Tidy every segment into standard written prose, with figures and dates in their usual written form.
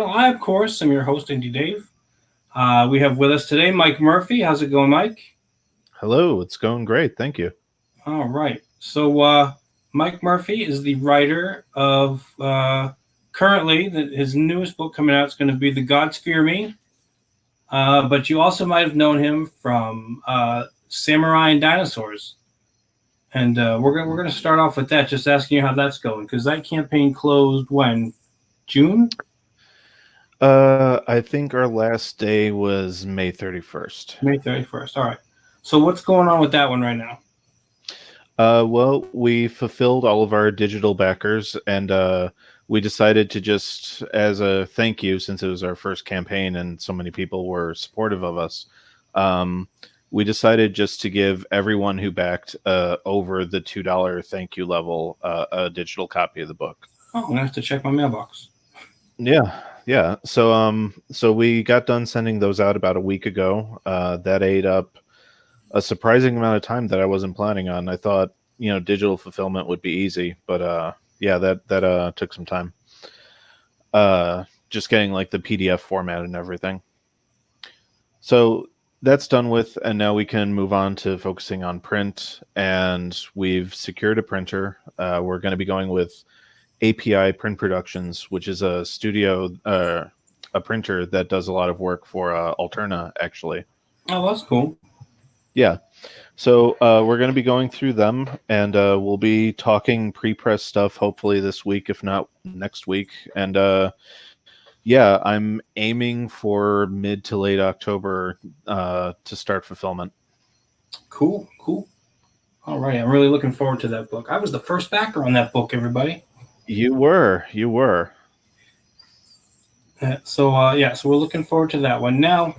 I, of course, am your host, Indy Dave. We have with us today Mike Murphy. How's it going, Mike? Hello, it's going great. Thank you. All right. Mike Murphy is the writer of currently his newest book coming out is going to be The Gods Fear Me. But you also might have known him from Samurai and Dinosaurs. And we're gonna start off with that, just asking you how that's going, because that campaign closed when June, I think our last day was May 31st. May 31st. All right. So what's going on with that one right now? Well, we fulfilled all of our digital backers, and we decided to just, as a thank you, since it was our first campaign and so many people were supportive of us, um, we decided just to give everyone who backed over the $2 thank you level a digital copy of the book. Oh, I'm gonna have to check my mailbox. Yeah, yeah. So we got done sending those out about a week ago. That ate up a surprising amount of time that I wasn't planning on. I thought, digital fulfillment would be easy, but yeah, that took some time. Just getting like the PDF format and everything. So that's done with, and now we can move on to focusing on print. And we've secured a printer. We're going to be going with API Print Productions, which is a studio, a printer that does a lot of work for Alterna, actually. Oh, that's cool. Yeah. So we're going to be going through them, and we'll be talking pre-press stuff hopefully this week, if not next week. And yeah, I'm aiming for mid to late October to start fulfillment. Cool. All right, I'm really looking forward to that book. I was the first backer on that book, everybody. You were. So we're looking forward to that one. Now,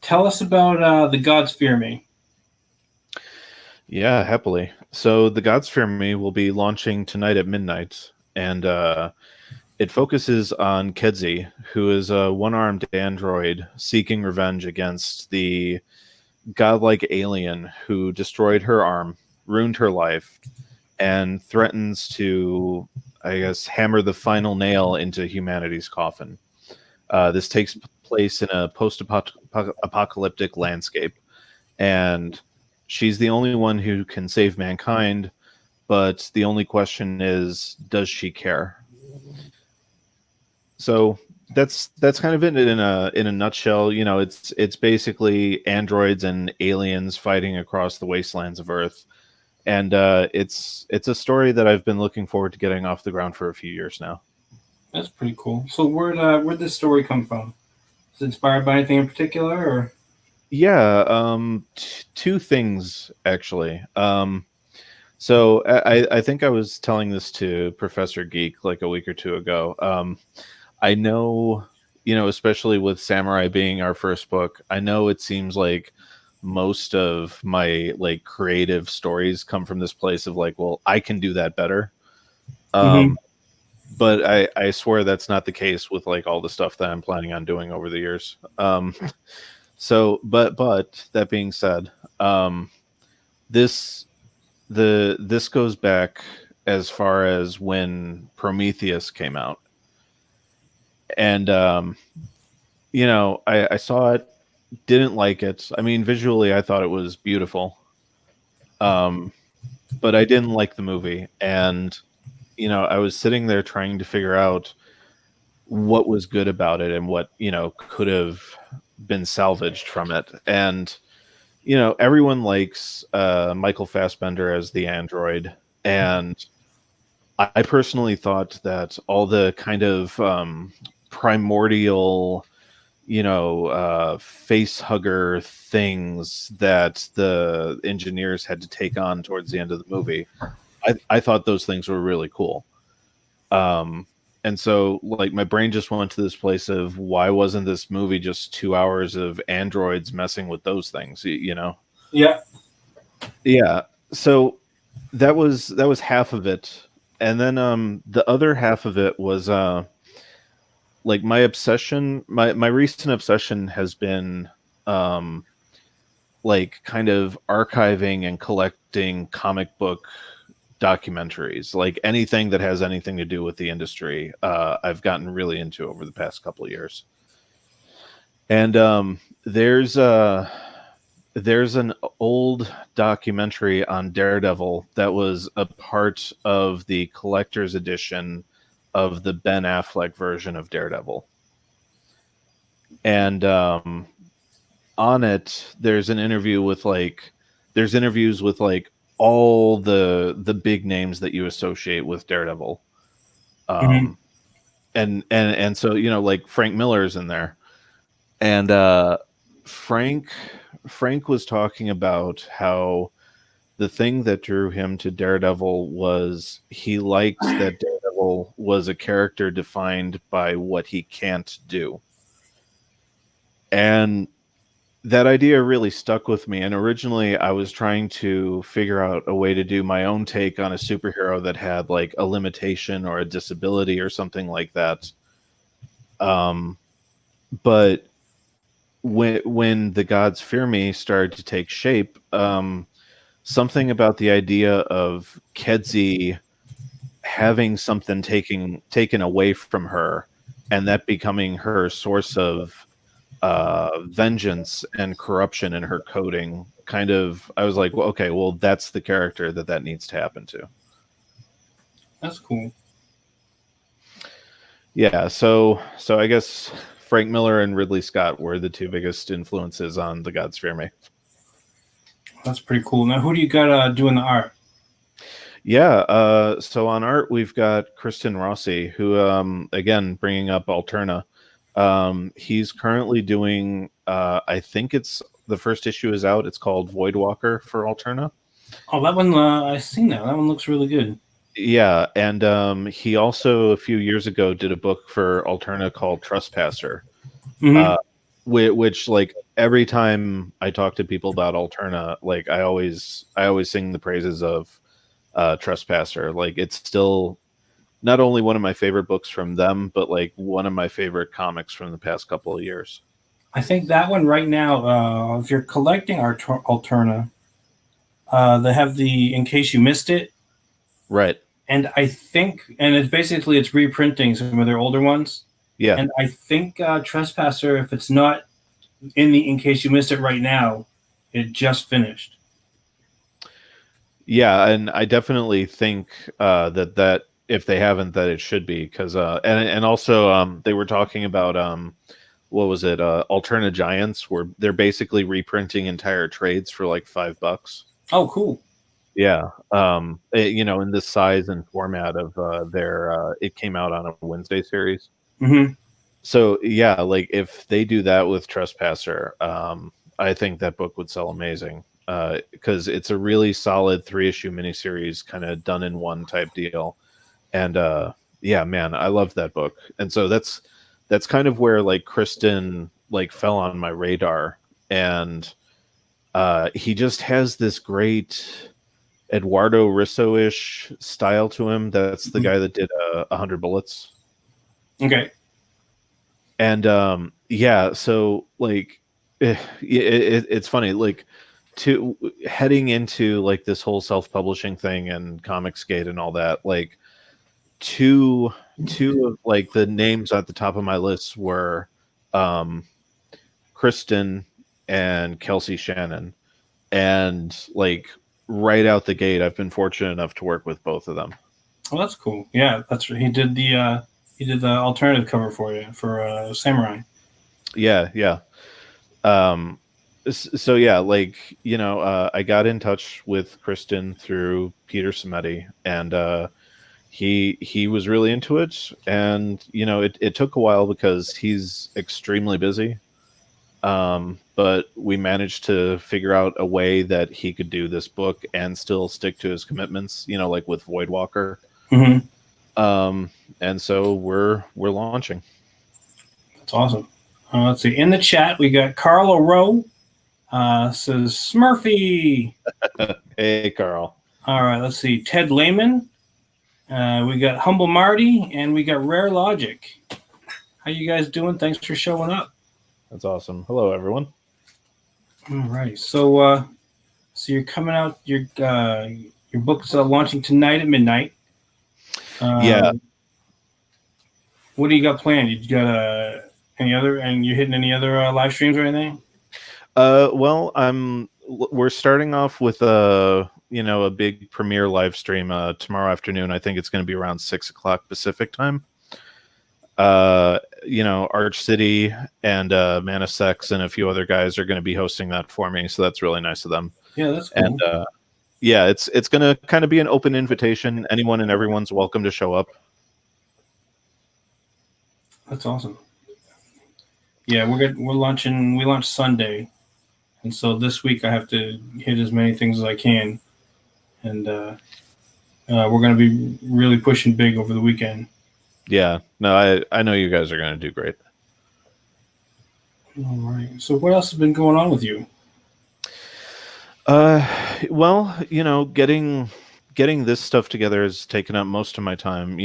tell us about The Gods Fear Me. Yeah, happily. So the Gods Fear Me will be launching tonight at midnight, and it focuses on Kedzi, who is a one-armed android seeking revenge against the godlike alien who destroyed her arm, ruined her life, and threatens to, I guess, hammer the final nail into humanity's coffin. This takes place in a post-apocalyptic landscape, and she's the only one who can save mankind, but the only question is, does she care? So that's kind of it in a nutshell. It's basically androids and aliens fighting across the wastelands of Earth, and it's a story that I've been looking forward to getting off the ground for a few years now. That's pretty cool. So where'd this story come from? Is it inspired by anything in particular, or? Yeah, two things actually. So I think I was telling this to Professor Geek like a week or two ago. I know, especially with Samurai being our first book, I know it seems like most of my like creative stories come from this place of like, well, I can do that better. Mm-hmm. Um, but I swear that's not the case with like all the stuff that I'm planning on doing over the years. But that being said, this this goes back as far as when Prometheus came out, and I saw it, didn't like it. I mean, visually, I thought it was beautiful, um, but I didn't like the movie, and I was sitting there trying to figure out what was good about it and what could have been salvaged from it. And everyone likes Michael Fassbender as the android, and I personally thought that all the kind of primordial, face hugger things that the engineers had to take on towards the end of the movie, I thought those things were really cool. Um, and so, like, my brain just went to this place of why wasn't this movie just 2 hours of androids messing with those things? Yeah. Yeah. So that was half of it, and then the other half of it was like my obsession. My recent obsession has been um like kind of archiving and collecting comic book documentaries, like anything that has anything to do with the industry. I've gotten really into over the past couple of years. And there's an old documentary on Daredevil that was a part of the collector's edition of the Ben Affleck version of Daredevil. And on it, there's interviews with like all the big names that you associate with Daredevil. Mhm. And so, you know, like Frank Miller's in there. And Frank was talking about how the thing that drew him to Daredevil was he liked that Daredevil was a character defined by what he can't do. And that idea really stuck with me. And originally I was trying to figure out a way to do my own take on a superhero that had like a limitation or a disability or something like that. But when the gods fear me started to take shape, something about the idea of Kedzie having something taken away from her, and that becoming her source of vengeance and corruption in her coding, kind of, I was like, well, okay, well, that's the character that needs to happen to. That's cool. Yeah, so I guess Frank Miller and Ridley Scott were the two biggest influences on The Gods Fear Me. That's pretty cool. Now, who do you got doing the art? Yeah, so on art we've got Kristen Rossi, who again, bringing up Alterna. He's currently doing I think it's the first issue is out. It's called Voidwalker for Alterna. Oh, that one, I've seen that. That one looks really good. Yeah, and he also a few years ago did a book for Alterna called Trespasser. Mm-hmm. Which like every time I talk to people about Alterna, like I always sing the praises of Trespasser. Like it's still not only one of my favorite books from them, but like one of my favorite comics from the past couple of years. I think that one right now, if you're collecting Alterna, they have the In Case You Missed It. Right. And I think, and it's basically, it's reprinting some of their older ones. Yeah. And I think Trespasser, if it's not in the In Case You Missed It right now, it just finished. Yeah, and I definitely think that if they haven't, that it should be, because and also they were talking about what was it, Alterna Giants, where they're basically reprinting entire trades for like $5. Oh, cool. Yeah, you know, in this size and format of their it came out on a Wednesday series. Mm-hmm. So yeah, like if they do that with Trespasser, I think that book would sell amazing, because it's a really solid 3-issue miniseries, kind of done in one type deal. And yeah, man, I loved that book. And so that's kind of where like Kristen like fell on my radar, and he just has this great Eduardo Risso-ish style to him. That's the guy that did 100 Bullets. Okay. And yeah, so like it's funny, like to heading into like this whole self-publishing thing and Comicsgate and all that, like two of like the names at the top of my list were Kristen and Kelsey Shannon. And like right out the gate, I've been fortunate enough to work with both of them. Oh, that's cool. Yeah, that's he did the alternative cover for you for Samurai. Yeah. So yeah, like, you know, I got in touch with Kristen through Peter Samedi, and he was really into it, and you know, it took a while because he's extremely busy. But we managed to figure out a way that he could do this book and still stick to his commitments, you know, like with Voidwalker. Mm-hmm. And so we're launching. That's awesome. Let's see. In the chat, we got Carl O'Rowe. Says Smurfy. Hey, Carl. All right. Let's see. Ted Lehman. We got Humble Marty, and we got Rare Logic. How you guys doing? Thanks for showing up. That's awesome. Hello, everyone. All right. So you're coming out. You're Your book's launching tonight at midnight. Yeah. What do you got planned? You got any other? And you hitting any other live streams or anything? Well, we're starting off with a big premiere live stream tomorrow afternoon. I think it's going to be around 6 o'clock Pacific time. Arch City and Manisex and a few other guys are going to be hosting that for me, so that's really nice of them. Yeah, that's cool. And yeah, it's going to kind of be an open invitation. Anyone and everyone's welcome to show up. That's awesome. Yeah, we're launching. We launch Sunday, and so this week I have to hit as many things as I can, and we're going to be really pushing big over the weekend. Yeah, no, I know you guys are going to do great. All right. So what else has been going on with you? Well, getting this stuff together has taken up most of my time.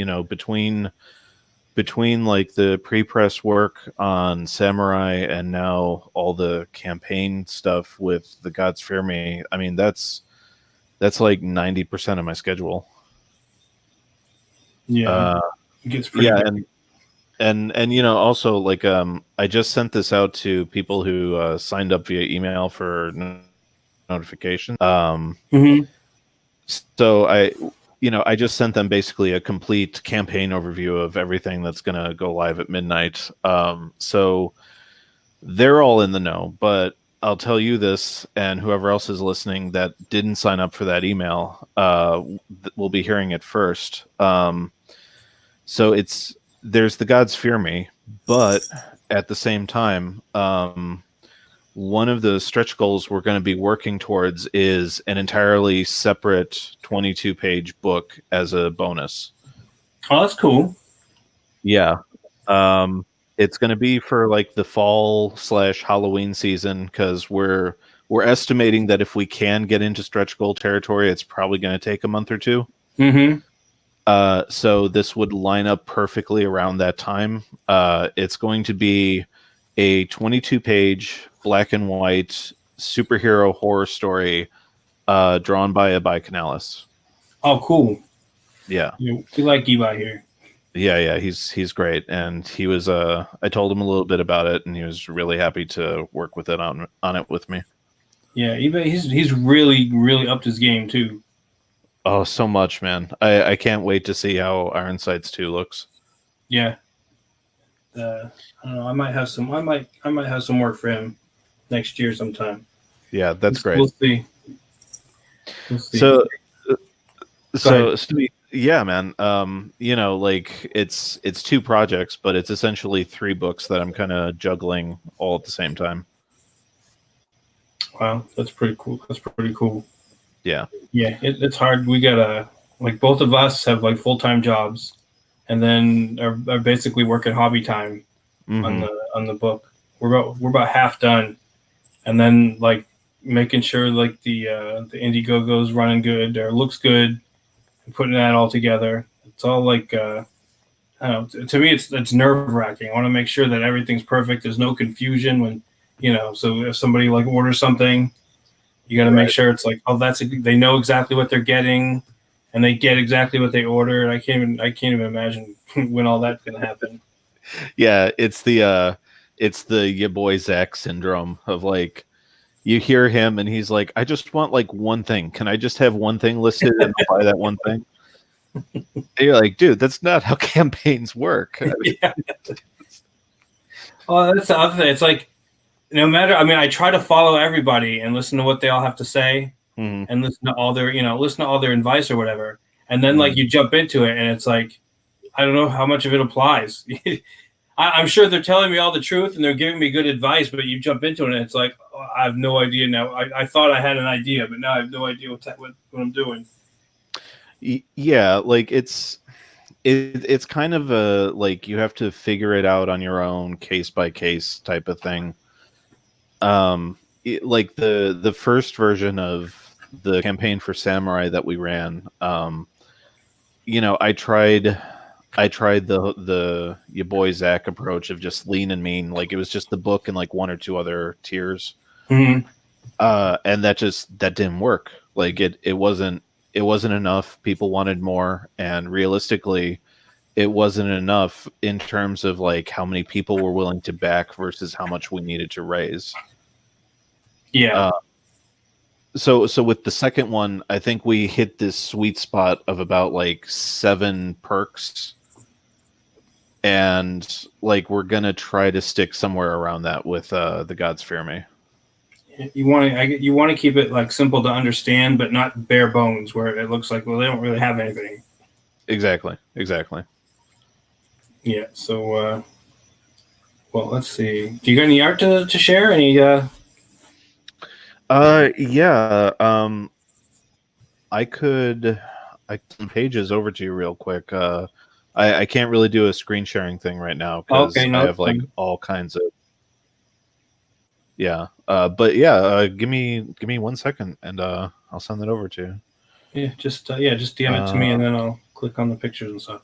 Between like the pre-press work on Samurai and now all the campaign stuff with The Gods Fear Me, I mean that's like 90% of my schedule. Yeah, it gets pretty big. and also like I just sent this out to people who signed up via email for notification. So I just sent them basically a complete campaign overview of everything that's going to go live at midnight. So they're all in the know, but I'll tell you this, and whoever else is listening that didn't sign up for that email will be hearing it first. So there's The Gods Fear Me, but at the same time, one of the stretch goals we're going to be working towards is an entirely separate 22-page book as a bonus. Oh, that's cool. Yeah. It's going to be for like the fall/Halloween season, because we're estimating that if we can get into stretch goal territory, it's probably going to take a month or two. Mm-hmm. So this would line up perfectly around that time. It's going to be a 22-page black and white superhero horror story drawn by Ibai Canales. Oh, cool. Yeah. We like Ibai here. Yeah, he's great, and he was. I told him a little bit about it, and he was really happy to work with it on it with me. Yeah, Ibai, he's really upped his game too. Oh, so much, man! I can't wait to see how Iron Sights 2 looks. Yeah. I don't know. I might have some work for him next year sometime. Yeah, that's great. We'll see. So yeah, man. Like it's 2 projects, but it's essentially 3 books that I'm kind of juggling all at the same time. Wow, that's pretty cool. Yeah. Yeah, it's hard. We gotta, like, both of us have like full-time jobs, and then are basically working hobby time on the book. We're about half done, and then like making sure like the Indiegogo's running good or looks good, and putting that all together. It's all like I don't know. To me, it's nerve-wracking. I want to make sure that everything's perfect. There's no confusion when So if somebody like orders something, you got to make sure it's like, oh, they know exactly what they're getting, and they get exactly what they ordered. I can't even imagine when all that's gonna happen. Yeah, it's the your boy Zach syndrome of like, you hear him and he's like, I just want like one thing. Can I just have one thing listed and I'll buy that one thing? And you're like, dude, that's not how campaigns work. Yeah. Oh, that's the other thing. It's like, no matter. I mean, I try to follow everybody and listen to what they all have to say, and listen to all their advice or whatever. And then like you jump into it, and it's like, I don't know how much of it applies. I'm sure they're telling me all the truth and they're giving me good advice, but you jump into it and it's like, oh, I have no idea now. I thought I had an idea, but now I have no idea what I'm doing. Yeah, like it's kind of a like you have to figure it out on your own, case by case type of thing. Like the first version of the campaign for Samurai that we ran, I tried the your boy Zach approach of just lean and mean. Like it was just the book and like 1 or 2 other tiers. And that didn't work. Like it wasn't it wasn't enough. People wanted more, and realistically, it wasn't enough in terms of like how many people were willing to back versus how much we needed to raise. Yeah. So with the second one, I think we hit this sweet spot of about like 7 perks, and like we're gonna try to stick somewhere around that with the Gods Fear Me. You want to keep it like simple to understand, but not bare bones, where it looks like, well, they don't really have anything. Exactly. Yeah. So, well, let's see. Do you got any art to share? Any? Yeah. I could some pages over to you real quick. I can't really do a screen sharing thing right now because Okay, no, I have like all kinds of. Yeah. But yeah, give me 1 second and I'll send that over to you. Yeah, just DM it to me and then I'll click on the pictures and stuff.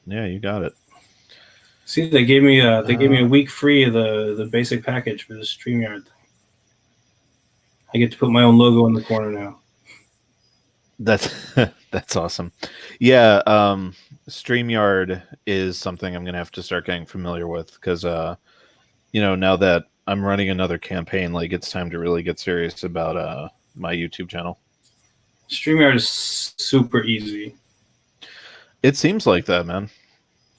Yeah, you got it. See, they gave me a week free of the basic package for the Streamyard thing. I get to put my own logo in the corner now. That's awesome. Yeah, Streamyard is something I'm gonna have to start getting familiar with because now that I'm running another campaign, like it's time to really get serious about my YouTube channel. Streamyard is super easy. It seems like that, man.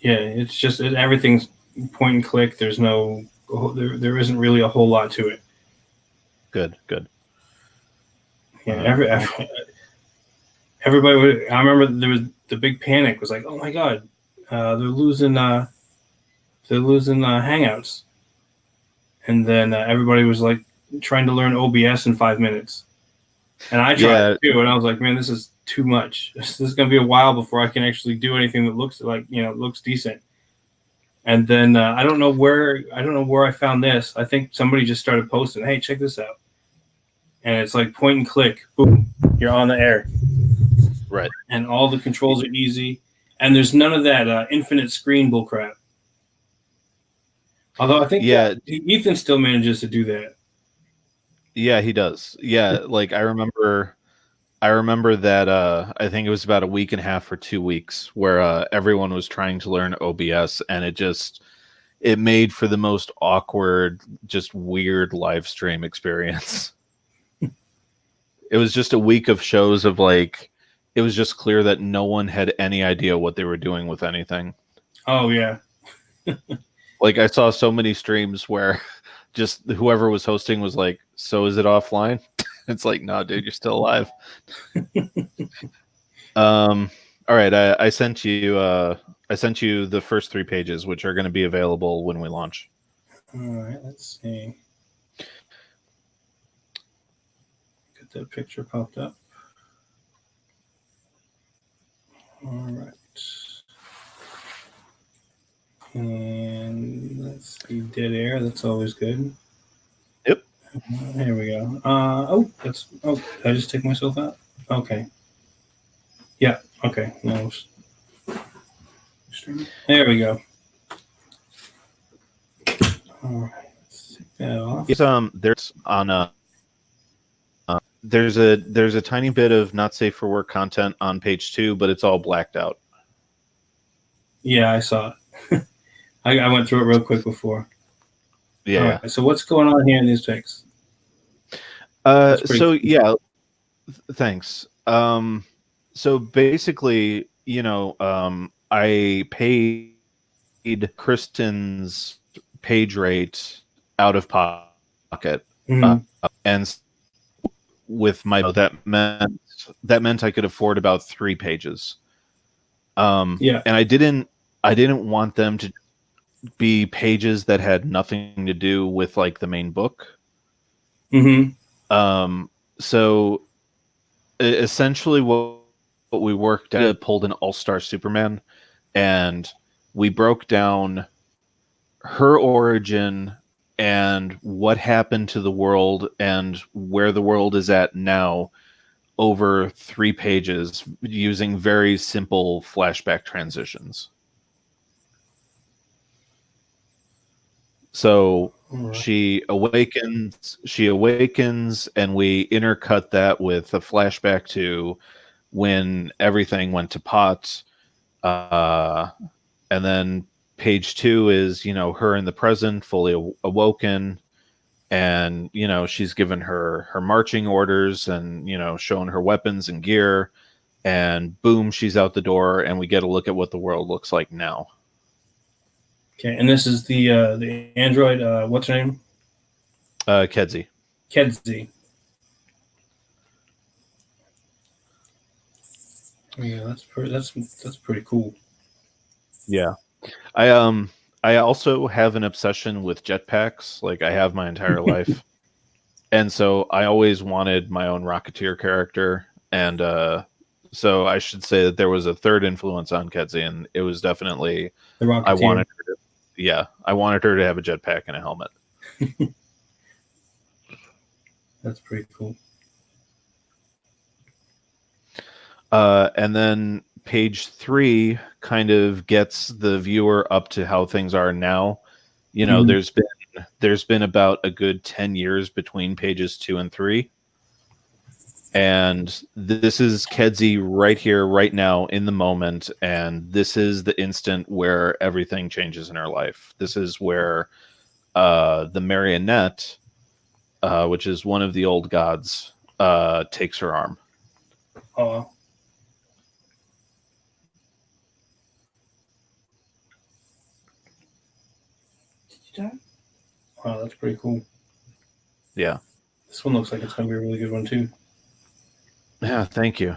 Yeah, it's just everything's point and click. There's no there isn't really a whole lot to it. Good. Yeah, everybody. I remember there was the big panic. Was like, oh my god, they're losing Hangouts, and then everybody was like trying to learn OBS in 5 minutes, and I tried too, and I was like, man, this is too much. This is going to be a while before I can actually do anything that looks like looks decent. And then I don't know where I found this. I think somebody just started posting, hey, check this out. And it's like point and click, boom, you're on the air. Right. And all the controls are easy. And there's none of that infinite screen bullcrap. Although I think Ethan still manages to do that. Yeah, he does. Yeah, like I remember that I think it was about a week and a half or 2 weeks where everyone was trying to learn OBS, and it made for the most awkward, just weird live stream experience. It was just a week of shows of like, it was just clear that no one had any idea what they were doing with anything. Oh yeah. Like I saw so many streams where just whoever was hosting was like, so is it offline? It's like, no, dude, you're still alive. All right, I sent you the first 3 pages, which are going to be available when we launch. All right, let's see. Get that picture popped up. All right. And let's see, dead air. That's always good. Yep. There we go. Did I just take myself out? Okay. Yeah. Okay. No. There we go. All right. Let's take that off. It's, there's on there's a tiny bit of not safe for work content on page 2, but it's all blacked out. Yeah, I saw it. I went through it real quick before. Yeah. Right, so what's going on here in these pics? So cool. Yeah, thanks. So basically, I paid Kristen's page rate out of pocket, and with my that meant I could afford about 3 pages. And I didn't want them to be pages that had nothing to do with like the main book. So essentially what we worked at, pulled an All-Star Superman, and we broke down her origin and what happened to the world and where the world is at now over 3 pages using very simple flashback transitions. So Right. She awakens, and we intercut that with a flashback to when everything went to pot. And then page 2 is, her in the present, fully awoken, and she's given her marching orders, and showing her weapons and gear, and boom, she's out the door, and we get a look at what the world looks like now. Okay, and this is the android. What's her name? Kedzie. Kedzie. Yeah, that's pretty cool. Yeah, I also have an obsession with jetpacks. Like, I have my entire life, and so I always wanted my own Rocketeer character, and so I should say that there was a third influence on Kedzie, and it was definitely the Rocketeer. I wanted her to have a jetpack and a helmet. That's pretty cool. And then page 3 kind of gets the viewer up to how things are now. There's been about a good 10 years between pages 2 and 3. And this is Kedzie right here, right now, in the moment. And this is the instant where everything changes in her life. This is where the marionette, which is one of the old gods, takes her arm. Oh. Wow, that's pretty cool. Yeah. This one looks like it's going to be a really good one, too. Yeah, thank you.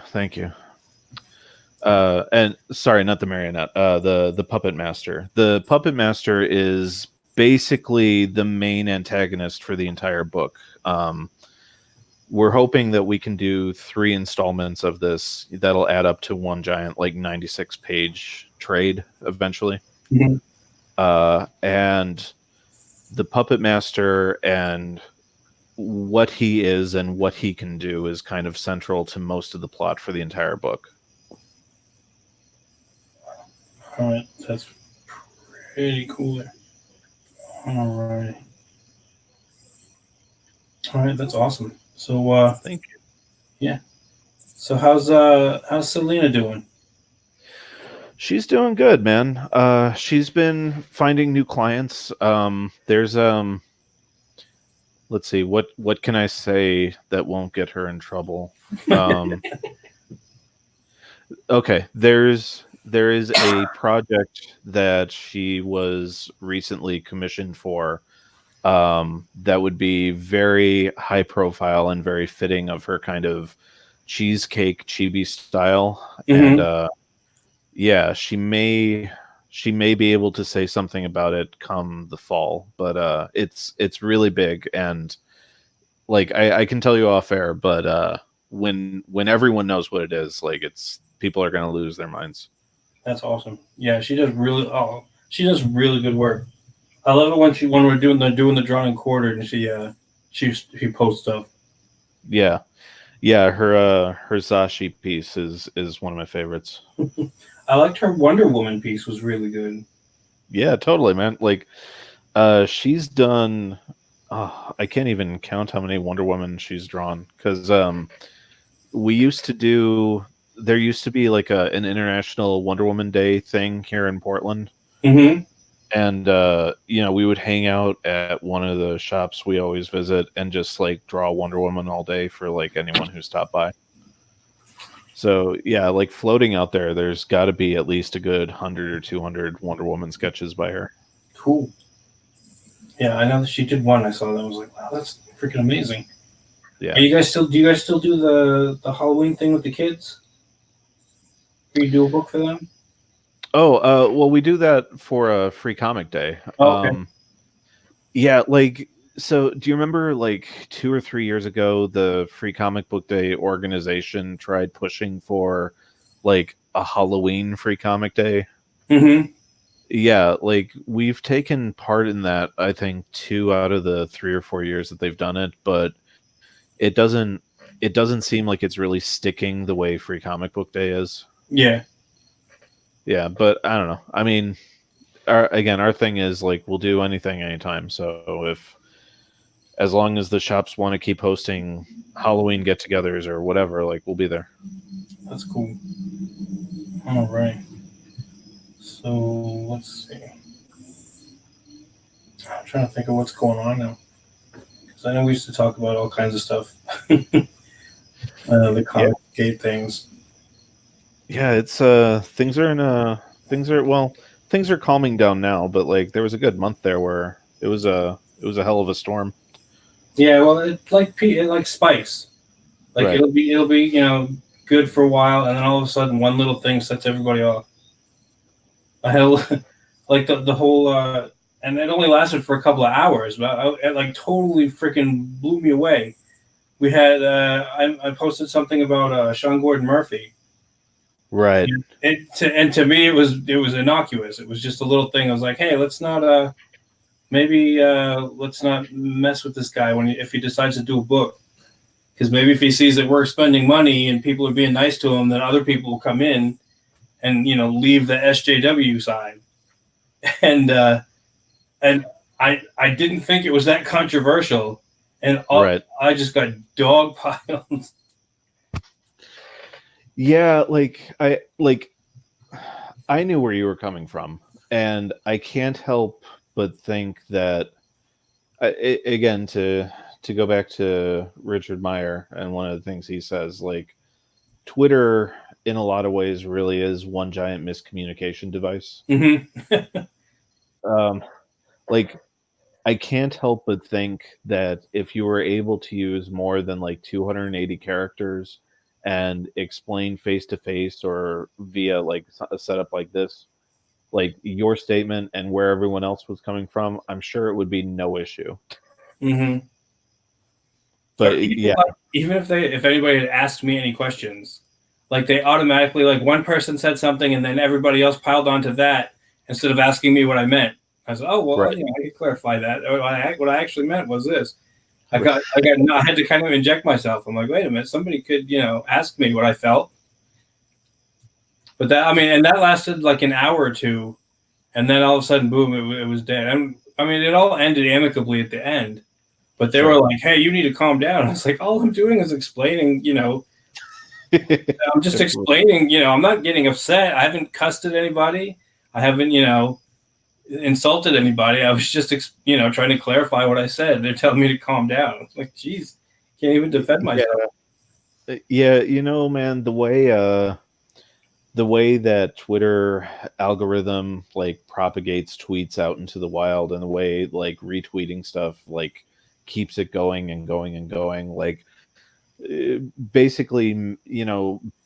And sorry, not the marionette, the puppet master. The puppet master is basically the main antagonist for the entire book. We're hoping that we can do 3 installments of this. That'll add up to one giant, 96-page trade eventually. Mm-hmm. And the puppet master and what he is and what he can do is kind of central to most of the plot for the entire book. All right, that's pretty cool. All right, that's awesome. So, thank you. Yeah. So how's Selena doing? She's doing good, man. She's been finding new clients. There's let's see, what can I say that won't get her in trouble? Okay, there is a project that she was recently commissioned for, that would be very high profile and very fitting of her kind of cheesecake chibi style. Mm-hmm. And yeah, she may be able to say something about it come the fall, but it's really big, and I can tell you off air, but when everyone knows what it is, people are going to lose their minds. That's awesome. Yeah, she does really good work. I love it when we're doing the drawn and quartered, and she posts stuff. Yeah, her Zashi piece is one of my favorites. I liked her Wonder Woman piece, was really good. Yeah, totally, man. She's done. I can't even count how many Wonder Woman she's drawn, because there used to be an International Wonder Woman Day thing here in Portland. Mm-hmm. And we would hang out at one of the shops we always visit and just draw Wonder Woman all day for anyone who stopped by. So yeah, floating out there's got to be at least a good 100 or 200 Wonder Woman sketches by her. Cool. Yeah, I know that she did one. I saw that. I was like, wow, that's freaking amazing. Yeah. Do you guys still do the Halloween thing with the kids? Do you do a book for them? Oh, well, we do that for a free comic day. Oh, okay. Yeah, so do you remember 2 or 3 years ago, the Free Comic Book Day organization tried pushing for a Halloween free comic day? Mm-hmm. Yeah, we've taken part in that, I think 2 out of the 3 or 4 years that they've done it, but it doesn't seem like it's really sticking the way Free Comic Book Day is. Yeah. Yeah, but I don't know. I mean, our thing is like we'll do anything anytime. So if as long as the shops want to keep hosting Halloween get-togethers or whatever, like we'll be there. That's cool. All right. So let's see. I'm trying to think of what's going on now. Because I know we used to talk about all kinds of stuff. The comic gate things. Yeah, it's things are calming down now, but like there was a good month there where it was a hell of a storm. Yeah, well, it's like spice. Like Right. it'll be good for a while, and then all of a sudden one little thing sets everybody off. I had like the whole, and it only lasted for a couple of hours, but it like totally freaking blew me away. We had I posted something about Sean Gordon Murphy. Right. And to me it was innocuous. It was just a little thing. I was like, hey, let's not let's not mess with this guy if he decides to do a book. Because maybe if he sees that we're spending money and people are being nice to him, then other people will come in and leave the SJW side. And I didn't think it was that controversial, and Right. I just got dog piled. Yeah, I knew where you were coming from, and I can't help but think that again to go back to Richard Meyer and one of the things he says, like Twitter in a lot of ways really is one giant miscommunication device. Mm-hmm. Like I can't help but think that if you were able to use more than like 280 characters and explain face to face or via like a setup like this, like your statement and where everyone else was coming from, I'm sure it would be no issue. Mm-hmm. But yeah, Even if anybody had asked me any questions, like they automatically, like one person said something and then everybody else piled onto that instead of asking me what I meant. I said, oh well, right. I can clarify that. What I actually meant was this. I had to kind of inject myself. I'm like, wait a minute, somebody could ask me what I felt. But and that lasted like an hour or two, and then all of a sudden, boom, it was dead. And it all ended amicably at the end. But they were like, hey, you need to calm down. I was like, all I'm doing is explaining, I'm just explaining, I'm not getting upset. I haven't cussed at anybody. I haven't, insulted anybody. I was just, trying to clarify what I said. They're telling me to calm down. I was like, geez, can't even defend myself. Yeah, man, the way that Twitter algorithm like propagates tweets out into the wild and the way like retweeting stuff like keeps it going and going and going, like basically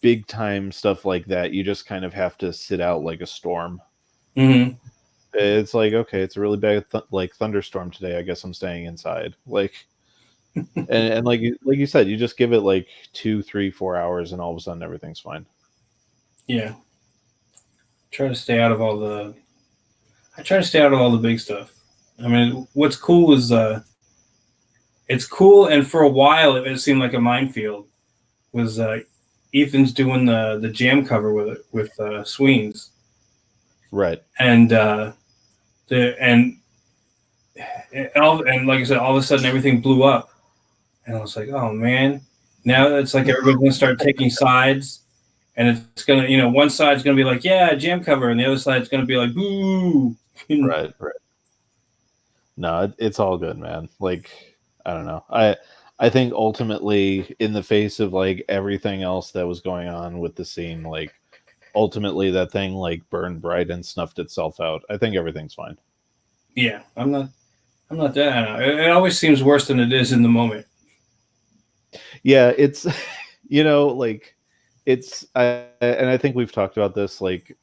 big time stuff like that, you just kind of have to sit out like a storm. Mm-hmm. It's like, okay, it's a really bad like thunderstorm today, I guess I'm staying inside, like and like you said, you just give it like 2, 3, 4 hours and all of a sudden everything's fine. Yeah. I try to stay out of all the big stuff. What's cool is it's cool, and for a while it seemed like a minefield. Was Ethan's doing the jam cover with Sweens, Right. and and like I said, all of a sudden everything blew up, and I was like, oh man, now it's like everybody's gonna start taking sides, and it's gonna one side's gonna be like, yeah, jam cover, and the other side's gonna be like, boo. Right. No, it's all good, man. Like, I don't know. I think ultimately, in the face of like everything else that was going on with the scene, like ultimately that thing like burned bright and snuffed itself out. I think everything's fine. Yeah, I'm not that. It always seems worse than it is in the moment. Yeah, it's like and I think we've talked about this, like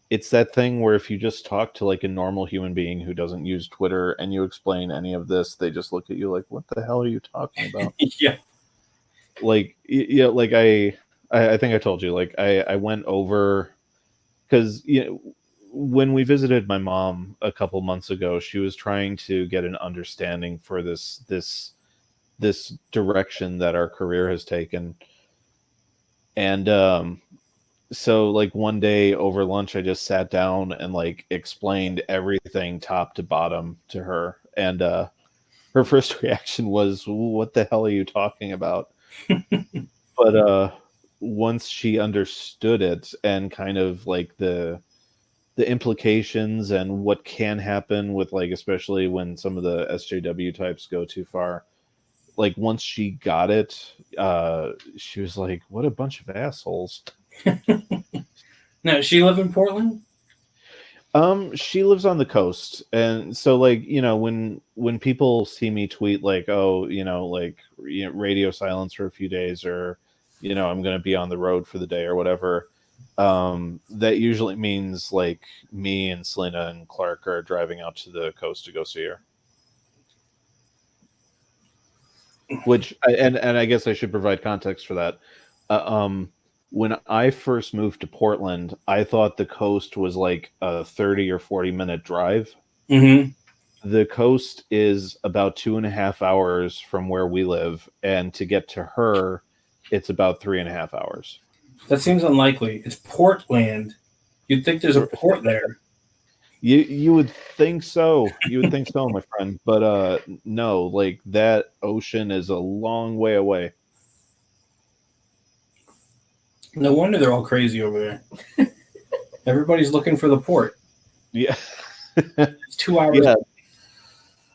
it's that thing where if you just talk to like a normal human being who doesn't use Twitter and you explain any of this, they just look at you like, what the hell are you talking about? Yeah. Like, like I think I told you, like I went over because when we visited my mom a couple months ago, she was trying to get an understanding for this direction that our career has taken, and so like one day over lunch, I just sat down and like explained everything top to bottom to her, and her first reaction was, "What the hell are you talking about?" But once she understood it and kind of like the implications and what can happen with like especially when some of the SJW types go too far, like once she got it, she was like, "What a bunch of assholes." Now, does she live in Portland? She lives on the coast, and so like when people see me tweet like, "Oh, like radio silence for a few days," or I'm going to be on the road for the day or whatever, that usually means like me and Selena and Clark are driving out to the coast to go see her. Which and I guess I should provide context for that. Uh, um, when I first moved to Portland, I thought the coast was like a 30 or 40-minute drive. Mm-hmm. The coast is about 2.5 hours from where we live, and to get to her, it's about 3.5 hours. That seems unlikely. It's Portland. You'd think there's a port there. You would think so. You would think so, my friend. But no, like that ocean is a long way away. No wonder they're all crazy over there. Everybody's looking for the port. Yeah. It's 2 hours. Yeah.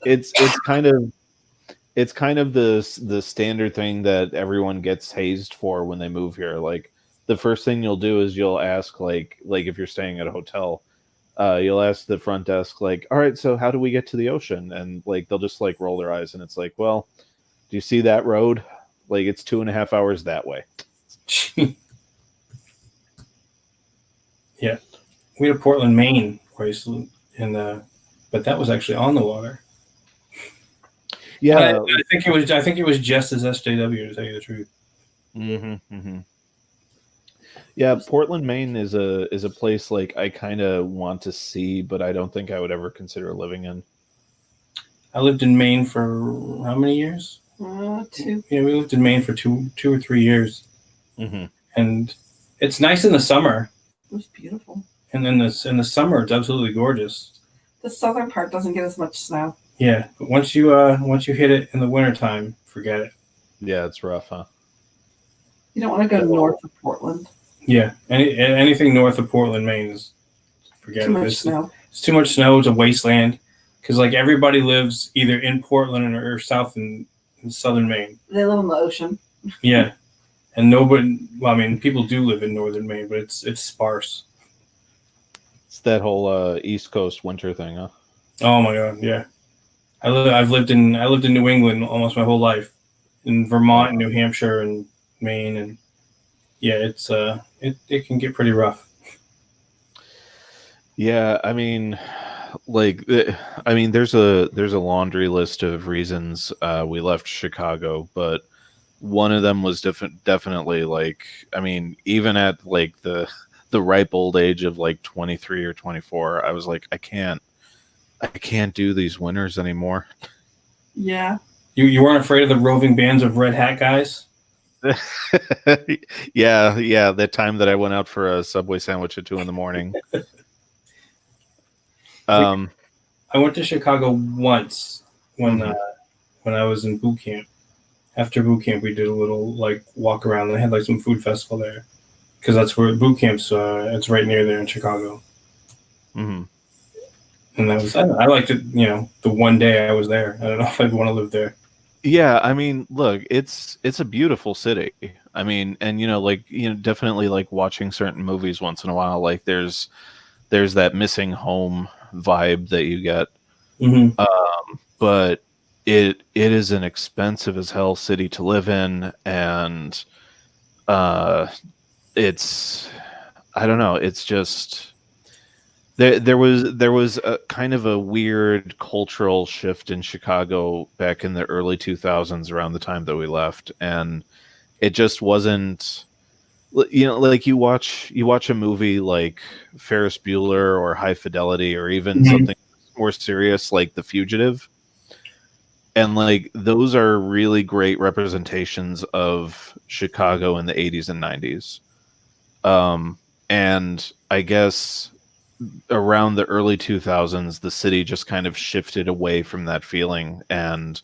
It's kind of the standard thing that everyone gets hazed for when they move here. Like the first thing you'll do is you'll ask like if you're staying at a hotel, you'll ask the front desk like, "All right, so how do we get to the ocean?" And like they'll just like roll their eyes, and it's like, "Well, do you see that road? Like it's 2.5 hours that way." Yeah, we had a Portland, Maine place, and but that was actually on the water. Yeah. I think it was just as SJW, to tell you the truth. Mm-hmm. Yeah, Portland, Maine is a place like I kind of want to see, but I don't think I would ever consider living in. I lived in Maine for how many years? 2. Yeah, we lived in Maine for two or 3 years, and it's nice in the summer. It was beautiful. And then in the summer, it's absolutely gorgeous. The southern part doesn't get as much snow. Yeah, but once you hit it in the wintertime, forget it. Yeah, it's rough, huh? You don't want to go north of Portland. Yeah, anything north of Portland, Maine is forget Too it. much snow. It's too much snow. It's a wasteland because like everybody lives either in Portland or south in southern Maine. They live on the ocean. Yeah, and nobody. Well, I mean, people do live in northern Maine, but it's sparse. It's that whole East Coast winter thing, huh? Oh my god, yeah. I lived in New England almost my whole life, in Vermont, and New Hampshire, and Maine, and yeah, it can get pretty rough. Yeah, I mean, there's a laundry list of reasons we left Chicago, but one of them was definitely like, I mean, even at like the ripe old age of like 23 or 24, I was like, I can't do these winters anymore. Yeah. You weren't afraid of the roving bands of red hat guys? yeah, that time that I went out for a Subway sandwich at 2 a.m. I went to Chicago once when I was in boot camp. After boot camp, we did a little like walk around. They had like some food festival there because that's where boot camp's. It's right near there in Chicago. Mm-hmm. And that was I liked it. The one day I was there. I don't know if I'd want to live there. Yeah, I mean, look, it's a beautiful city. I mean, and definitely like watching certain movies once in a while. Like there's that missing home vibe that you get. Mm-hmm. But it is an expensive as hell city to live in, and it's I don't know. It's just there was a kind of a weird cultural shift in Chicago back in the early 2000s around the time that we left, and it just wasn't, like you watch a movie like Ferris Bueller or High Fidelity or even something more serious like The Fugitive, and like those are really great representations of Chicago in the 80s and 90s. And I guess around the early 2000s, the city just kind of shifted away from that feeling, and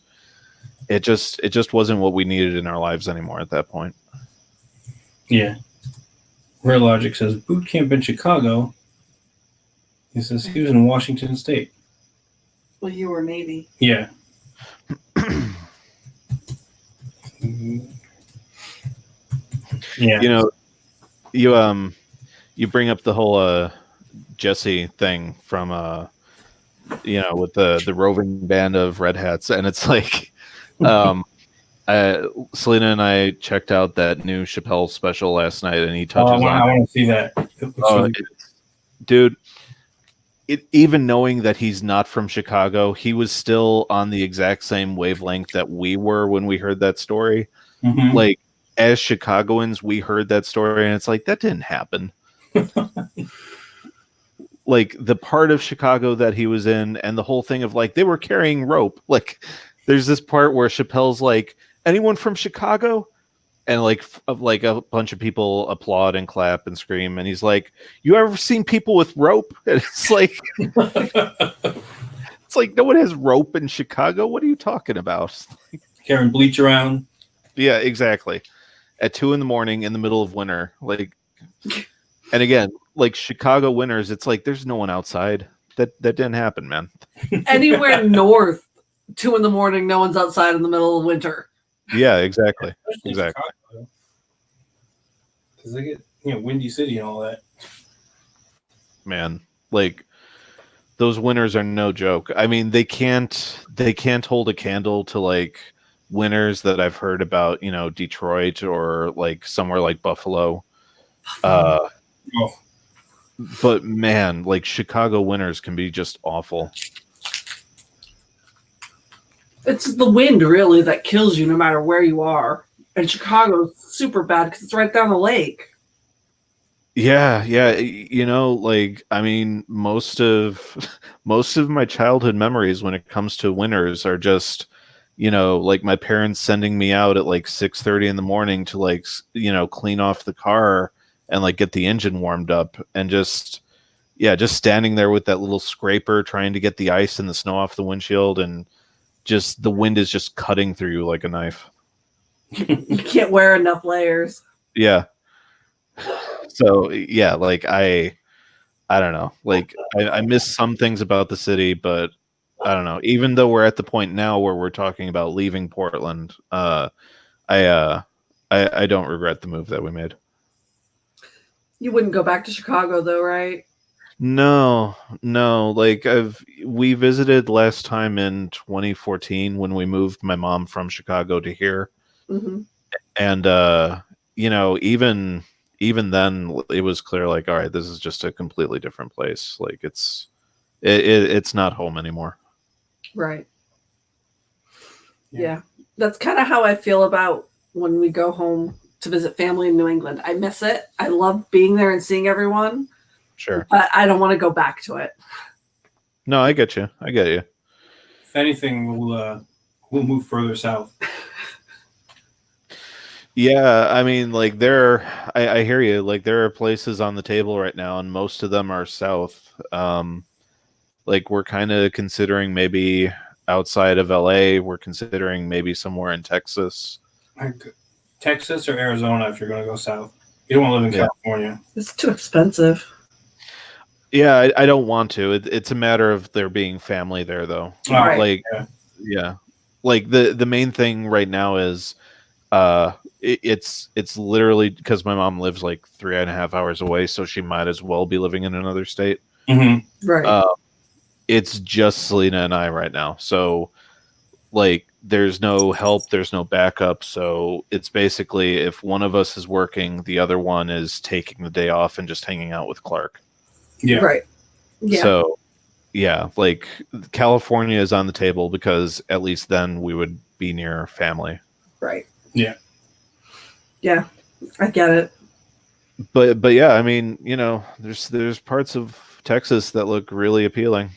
it just wasn't what we needed in our lives anymore at that point. Yeah. Real Logic says boot camp in Chicago. He says he was in Washington State. Well, you were Navy. Yeah. Yeah. You know, you bring up the whole Jesse thing from with the roving band of Red Hats, and it's like Selena and I checked out that new Chappelle special last night, and he touches on. I want to see that. Dude, even knowing that he's not from Chicago, he was still on the exact same wavelength that we were when we heard that story. Mm-hmm. Like, as Chicagoans, we heard that story, and it's like, that didn't happen. Like, the part of Chicago that he was in, and the whole thing of, like, they were carrying rope. Like, there's this part where Chappelle's like, anyone from Chicago? And like a bunch of people applaud and clap and scream, and he's like, "You ever seen people with rope?" And it's like, no one has rope in Chicago. What are you talking about? Carrying bleach around. Yeah, exactly. At 2 a.m. in the middle of winter, like, and again, like Chicago winters, it's like there's no one outside. That didn't happen, man. Anywhere north, 2 a.m, no one's outside in the middle of winter. Yeah, exactly. Exactly. Because they get, Windy City and all that. Man, like, those winters are no joke. I mean, they can't hold a candle to like winters that I've heard about, Detroit or like somewhere like Buffalo. But man, like Chicago winters can be just awful. It's the wind, really, that kills you no matter where you are. And Chicago's super bad because it's right down the lake. Yeah. Like, I mean, most of my childhood memories when it comes to winters are just, like my parents sending me out at like 6:30 in the morning to like, clean off the car and like get the engine warmed up, and just standing there with that little scraper trying to get the ice and the snow off the windshield, and just the wind is just cutting through you like a knife. You can't wear enough layers. Yeah. So yeah, like I don't know. Like I miss some things about the city, but I don't know. Even though we're at the point now where we're talking about leaving Portland, I don't regret the move that we made. You wouldn't go back to Chicago though, right? No. Like we visited last time in 2014 when we moved my mom from Chicago to here. Mm-hmm. And even then it was clear, like, all right, this is just a completely different place. Like it's not home anymore. Right. Yeah. That's kind of how I feel about when we go home to visit family in New England. I miss it. I love being there and seeing everyone. Sure. But I don't want to go back to it. No, I get you. If anything, we'll move further south. Yeah, I mean, like I hear you. Like there are places on the table right now, and most of them are south. Like we're kind of considering maybe outside of LA. We're considering maybe somewhere in Texas. Texas or Arizona if you're going to go south. You don't want to live in California. It's too expensive. Yeah, I don't want to. It's a matter of there being family there, though. Right. Like, yeah. Like the main thing right now is, it's literally because my mom lives like 3.5 hours away, so she might as well be living in another state. Mm-hmm. Right. It's just Selena and I right now, so like there's no help, there's no backup. So it's basically if one of us is working, the other one is taking the day off and just hanging out with Clark. Yeah. Right. Yeah. So, yeah, like California is on the table because at least then we would be near family. Right. Yeah. Yeah, I get it. But yeah, I mean, there's parts of Texas that look really appealing.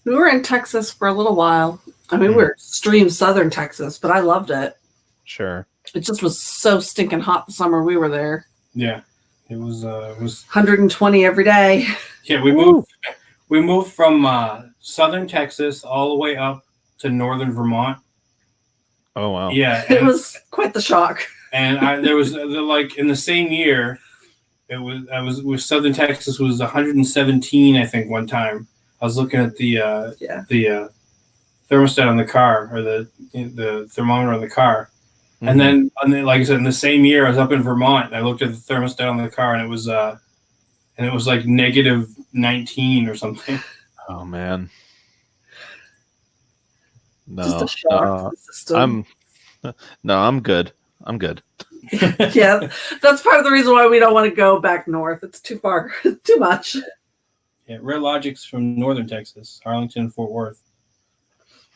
We were in Texas for a little while. I mean, we were extreme southern Texas, but I loved it. Sure. It just was so stinking hot the summer we were there. Yeah. It was 120 every day. yeah. We moved from southern Texas all the way up to northern Vermont. Oh wow. Yeah, It was quite the shock. and there was like in the same year, with southern Texas was 117. I think one time I was looking at the thermostat on the car or the thermometer on the car. Mm-hmm. And then, like I said, in the same year, I was up in Vermont. And I looked at the thermostat on the car, and it was like negative 19 or something. Oh man, Just no, a shock to the system. I'm good. I'm good. Yeah, that's part of the reason why we don't want to go back north. It's too far, too much. Yeah, Rare Logic's from northern Texas, Arlington, Fort Worth.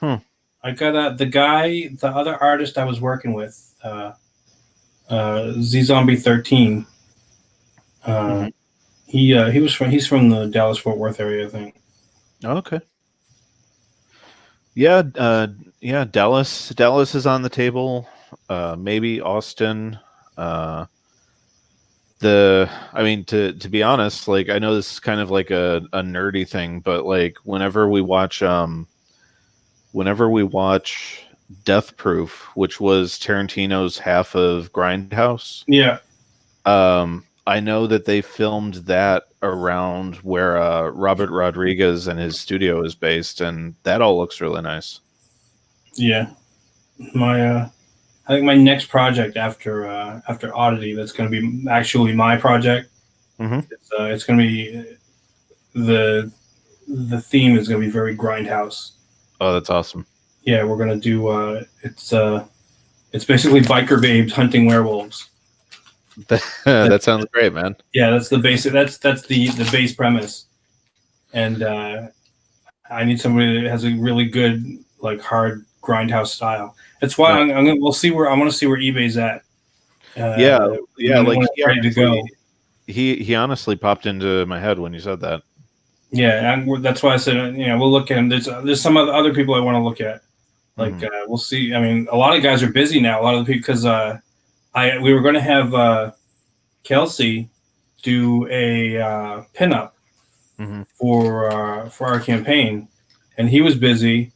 I got the other artist I was working with, Z Zombie 13. He's from the Dallas Fort Worth area, I think. Okay. Yeah, Dallas is on the table. Maybe Austin. To be honest, like I know this is kind of like a nerdy thing, but like whenever we watch Death Proof, which was Tarantino's half of Grindhouse. Yeah. I know that they filmed that around where Robert Rodriguez and his studio is based, and that all looks really nice. Yeah. I think my next project after Oddity, that's going to be actually my project. Mm-hmm. It's going to be the theme is going to be very Grindhouse. Oh, that's awesome. Yeah, we're going to do it's basically biker babes hunting werewolves. That sounds great, man. Yeah, that's the basic. That's the base premise, and I need somebody that has a really good like hard Grindhouse style. That's why we'll see where I want to see where eBay's at. Like ready to go. He honestly popped into my head when you said that. Yeah, and that's why I said we'll look at him. There's some other people I want to look at. Like we'll see. I mean, a lot of guys are busy now. A lot of the people because we were going to have Kelsey do a pinup for our campaign, and he was busy.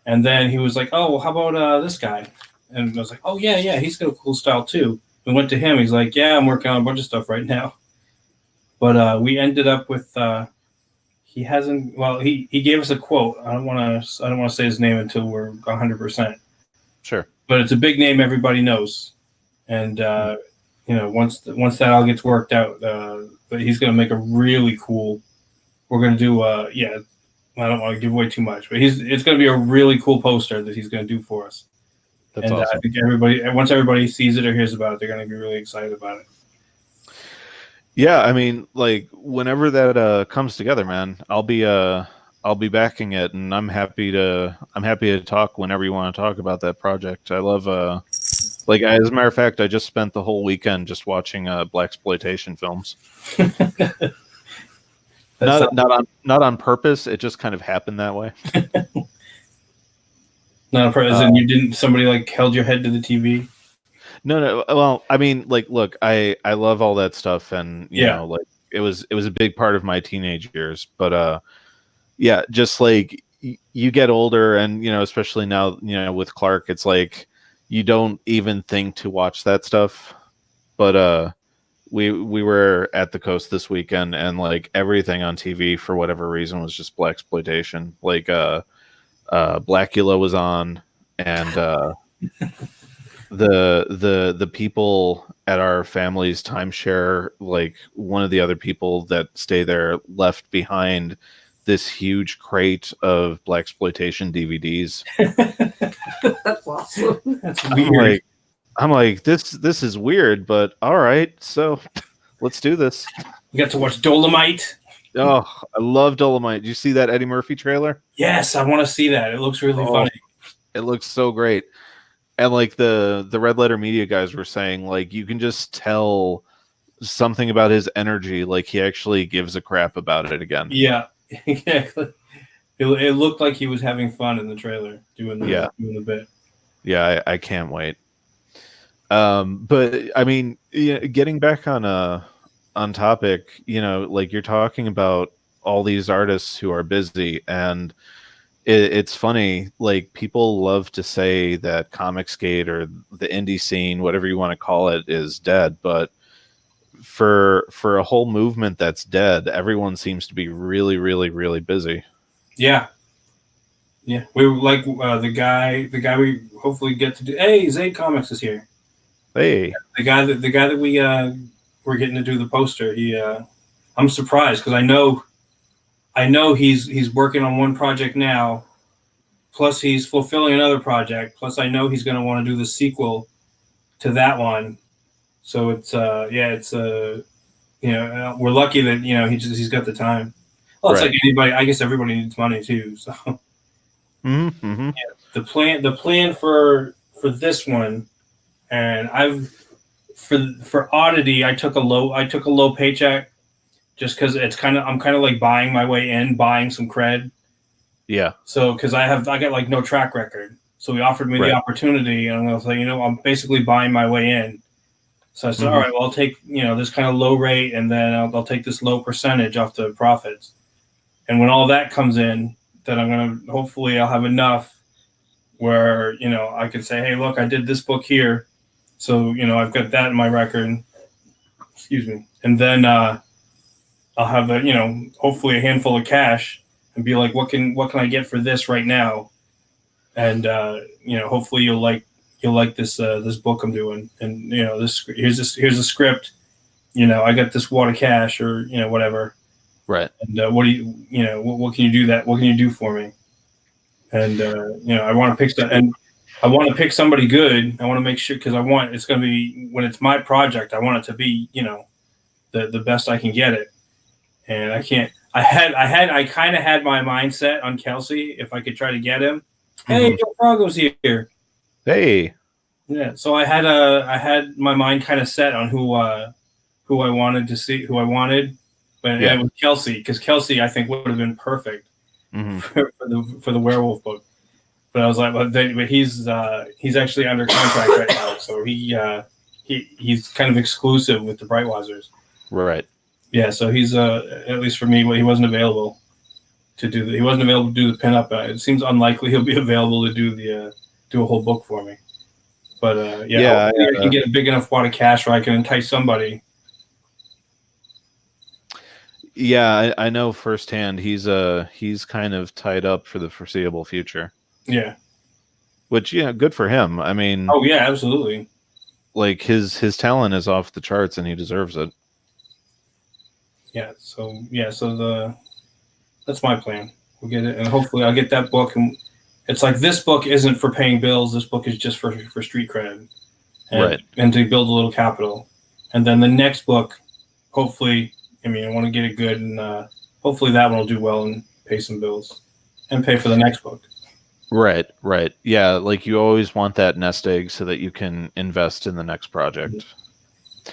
And then he was like, "Oh, well, how about this guy?" And I was like, "Oh yeah, he's got a cool style too." We went to him. He's like, "Yeah, I'm working on a bunch of stuff right now." But we ended up with he hasn't. Well, he gave us a quote. I don't want to say his name until we're 100%. Sure. But it's a big name everybody knows, and once that all gets worked out, but he's going to make a really cool. We're going to do I don't want to give away too much, but it's going to be a really cool poster that he's going to do for us. That's awesome. I think once everybody sees it or hears about it, they're going to be really excited about it. Yeah, I mean, like whenever that comes together, man, I'll be backing it, and I'm happy to talk whenever you want to talk about that project. I love like as a matter of fact, I just spent the whole weekend just watching Blaxploitation films. Not on purpose. It just kind of happened that way. Not on purpose. And you didn't. Somebody like held your head to the TV. No. Well, I mean, like, look, I love all that stuff, and you know, like it was a big part of my teenage years. But just like you get older, and especially now, with Clark, it's like you don't even think to watch that stuff. But we were at the coast this weekend, and like everything on TV for whatever reason was just Blaxploitation. Like Blackula was on, and the people at our family's timeshare, like one of the other people that stay there left behind this huge crate of Blaxploitation DVDs. That's awesome. That's weird. I'm like, this is weird, but all right, so let's do this. You got to watch Dolomite. Oh, I love Dolomite. Did you see that Eddie Murphy trailer? Yes, I want to see that. It looks really funny. It looks so great. And like the Red Letter Media guys were saying, like you can just tell something about his energy, like he actually gives a crap about it again. Yeah, exactly. It looked like he was having fun in the trailer doing the bit. Yeah, I can't wait. But I mean, getting back on on topic, like you're talking about all these artists who are busy, and it's funny, like people love to say that Comicsgate or the indie scene, whatever you want to call it, is dead, but for a whole movement that's dead, everyone seems to be really, really, really busy. Yeah. Yeah. We were like the guy we hopefully get to do. Hey, Zaid Comics is here. Hey. The guy that we we're getting to do the poster. I'm surprised because I know he's working on one project now, plus he's fulfilling another project, plus I know he's going to want to do the sequel to that one. So it's we're lucky that he's got the time. Well, it's Right. like anybody. I guess everybody needs money too. So Mm-hmm. the plan for this one, and for Oddity, I took a low paycheck just because I'm kind of like buying my way in, buying some cred. Yeah. So because I got like no track record, so he offered me the opportunity, and I was like, I'm basically buying my way in. So I said, all right, well, I'll take this kind of low rate, and then I'll take this low percentage off the profits. And when all that comes in, then hopefully I'll have enough where I can say, hey, look, I did this book here, so I've got that in my record. Excuse me, and then I'll have hopefully a handful of cash and be like, what can I get for this right now? And hopefully you'll like this book I'm doing, and here's a script, I got this wad of cash, or whatever, right? And what can you do what can you do for me? And I want to pick that, and I want to pick somebody good. I want to make sure, because it's going to be, when it's my project, I want it to be the best I can get it. And I can't. I kind of had my mindset on Kelsey if I could try to get him. Hey, Joe Frago's here. Hey. Yeah, so I had my mind kind of set on who I wanted to see, who I wanted, but it was Kelsey, because Kelsey I think would have been perfect for the werewolf book. But I was like, but he's actually under contract right now, so he's kind of exclusive with the Brightwazers. Right. Yeah, so he's at least for me, he wasn't available to do he wasn't available to do the pinup. It seems unlikely he'll be available to do a whole book for me. But I can get a big enough wad of cash where I can entice somebody. Yeah, I know firsthand. He's kind of tied up for the foreseeable future. Yeah. Which, good for him. I mean, oh yeah, absolutely. Like his talent is off the charts, and he deserves it. Yeah. So that's my plan. We'll get it, and hopefully I'll get that book. And it's like, this book isn't for paying bills. This book is just for street cred, and to build a little capital. And then the next book, hopefully, I want to get it good, and hopefully that one will do well and pay some bills, and pay for the next book. Right. Yeah, like you always want that nest egg so that you can invest in the next project.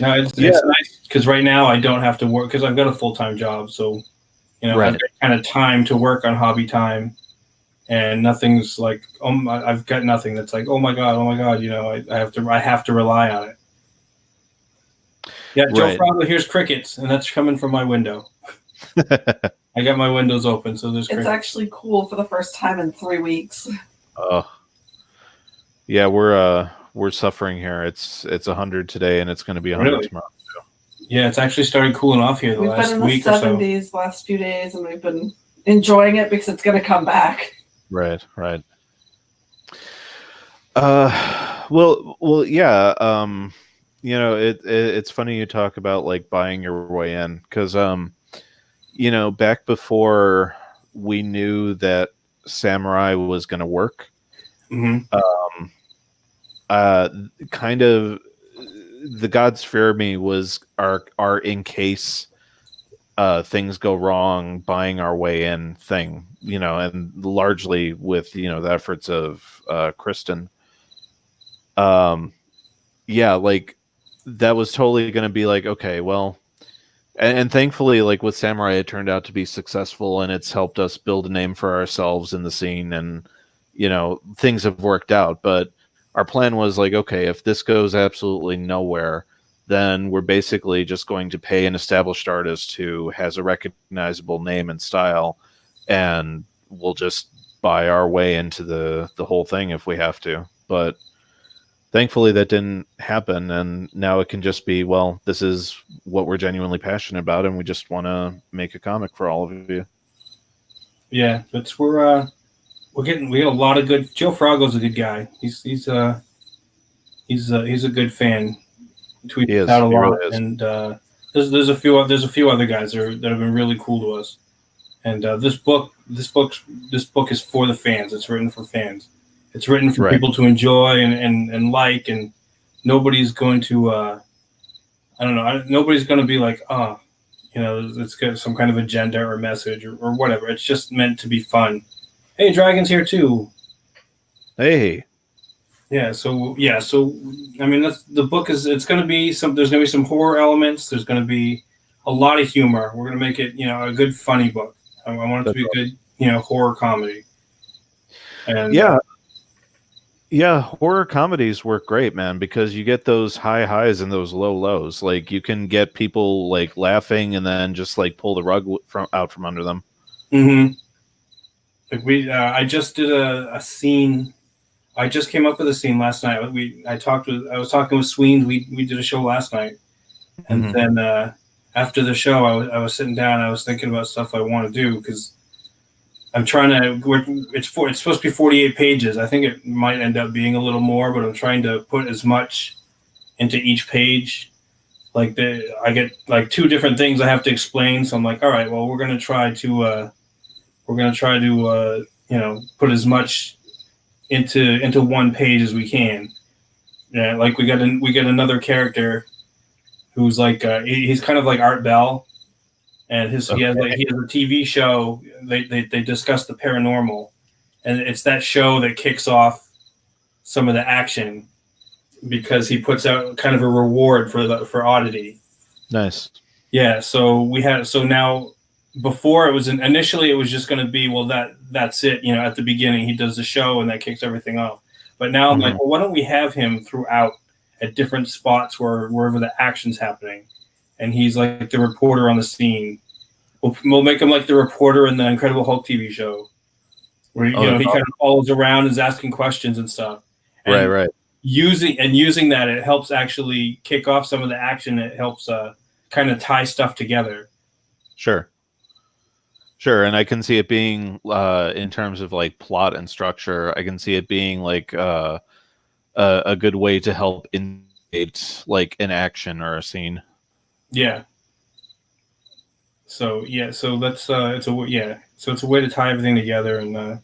No, it's nice because right now I don't have to work because I've got a full-time job, so I've got kind of time to work on hobby time, and nothing's like, I've got nothing that's like, oh my god, I have to rely on it. Yeah, Joe Frago, here's crickets, and that's coming from my window. I got my windows open, so there's crickets. It's actually cool for the first time in 3 weeks. Yeah, we're suffering here. It's 100 today, and it's going to be 100 tomorrow. Yeah, it's actually started cooling off here the last week or so. We've been in the 70s last few days, and we've been enjoying it because it's going to come back. Right. Well, yeah. It's funny you talk about like buying your way in, because back before we knew that Samurai was going to work, kind of the Gods Fear Me was our in case things go wrong, buying our way in thing, and largely with the efforts of Kristen. Like that was totally going to be like, okay, well, and thankfully, like with Samurai, it turned out to be successful, and it's helped us build a name for ourselves in the scene, and things have worked out. But our plan was like, okay, if this goes absolutely nowhere, then we're basically just going to pay an established artist who has a recognizable name and style, and we'll just buy our way into the whole thing if we have to. But thankfully that didn't happen, and now it can just be, well, this is what we're genuinely passionate about, and we just want to make a comic for all of you. Yeah, we get a lot of good. Joe Frago's a good guy. He's a good fan. Tweets out a lot, really, and there's a few other guys that have been really cool to us. And this book is for the fans. It's written for fans. It's written for people to enjoy and like, and nobody's going to I don't know. Nobody's going to be like, oh, it's got some kind of agenda or message or whatever. It's just meant to be fun. Hey, Dragon's here too. Hey. Yeah. So I mean, the book is. It's going to be some. There's going to be some horror elements. There's going to be a lot of humor. We're going to make it, a good, funny book. I want it to be a good, horror comedy. And yeah, horror comedies work great, man, because you get those high highs and those low lows. Like, you can get people like laughing and then just like pull the rug out from under them. Mm-hmm. Like I just did a scene. I just came up with a scene last night. I was talking with Sweens. We did a show last night, and then after the show, I was sitting down. I was thinking about stuff I want to do because I'm trying to. It's supposed to be 48 pages. I think it might end up being a little more, but I'm trying to put as much into each page. Like I get like two different things I have to explain. So I'm like, all right, well, we're gonna try to put as much into one page as we can. Yeah, like we get another character who's like he's kind of like Art Bell. And he has a TV show. They discuss the paranormal, and it's that show that kicks off some of the action because he puts out kind of a reward for oddity. Nice. Yeah. So now before initially it was just going to be, well, that's it. At the beginning he does the show and that kicks everything off. But now I'm like, well, why don't we have him throughout at different spots wherever the action's happening. And he's like the reporter on the scene. We'll make him like the reporter in the Incredible Hulk TV show, where he kind of follows around and is asking questions and stuff. And right. Using that, it helps actually kick off some of the action. It helps kind of tie stuff together. Sure. And I can see it being in terms of like plot and structure. I can see it being like a good way to help indicate like an action or a scene. Yeah. So that's it's a way to tie everything together, and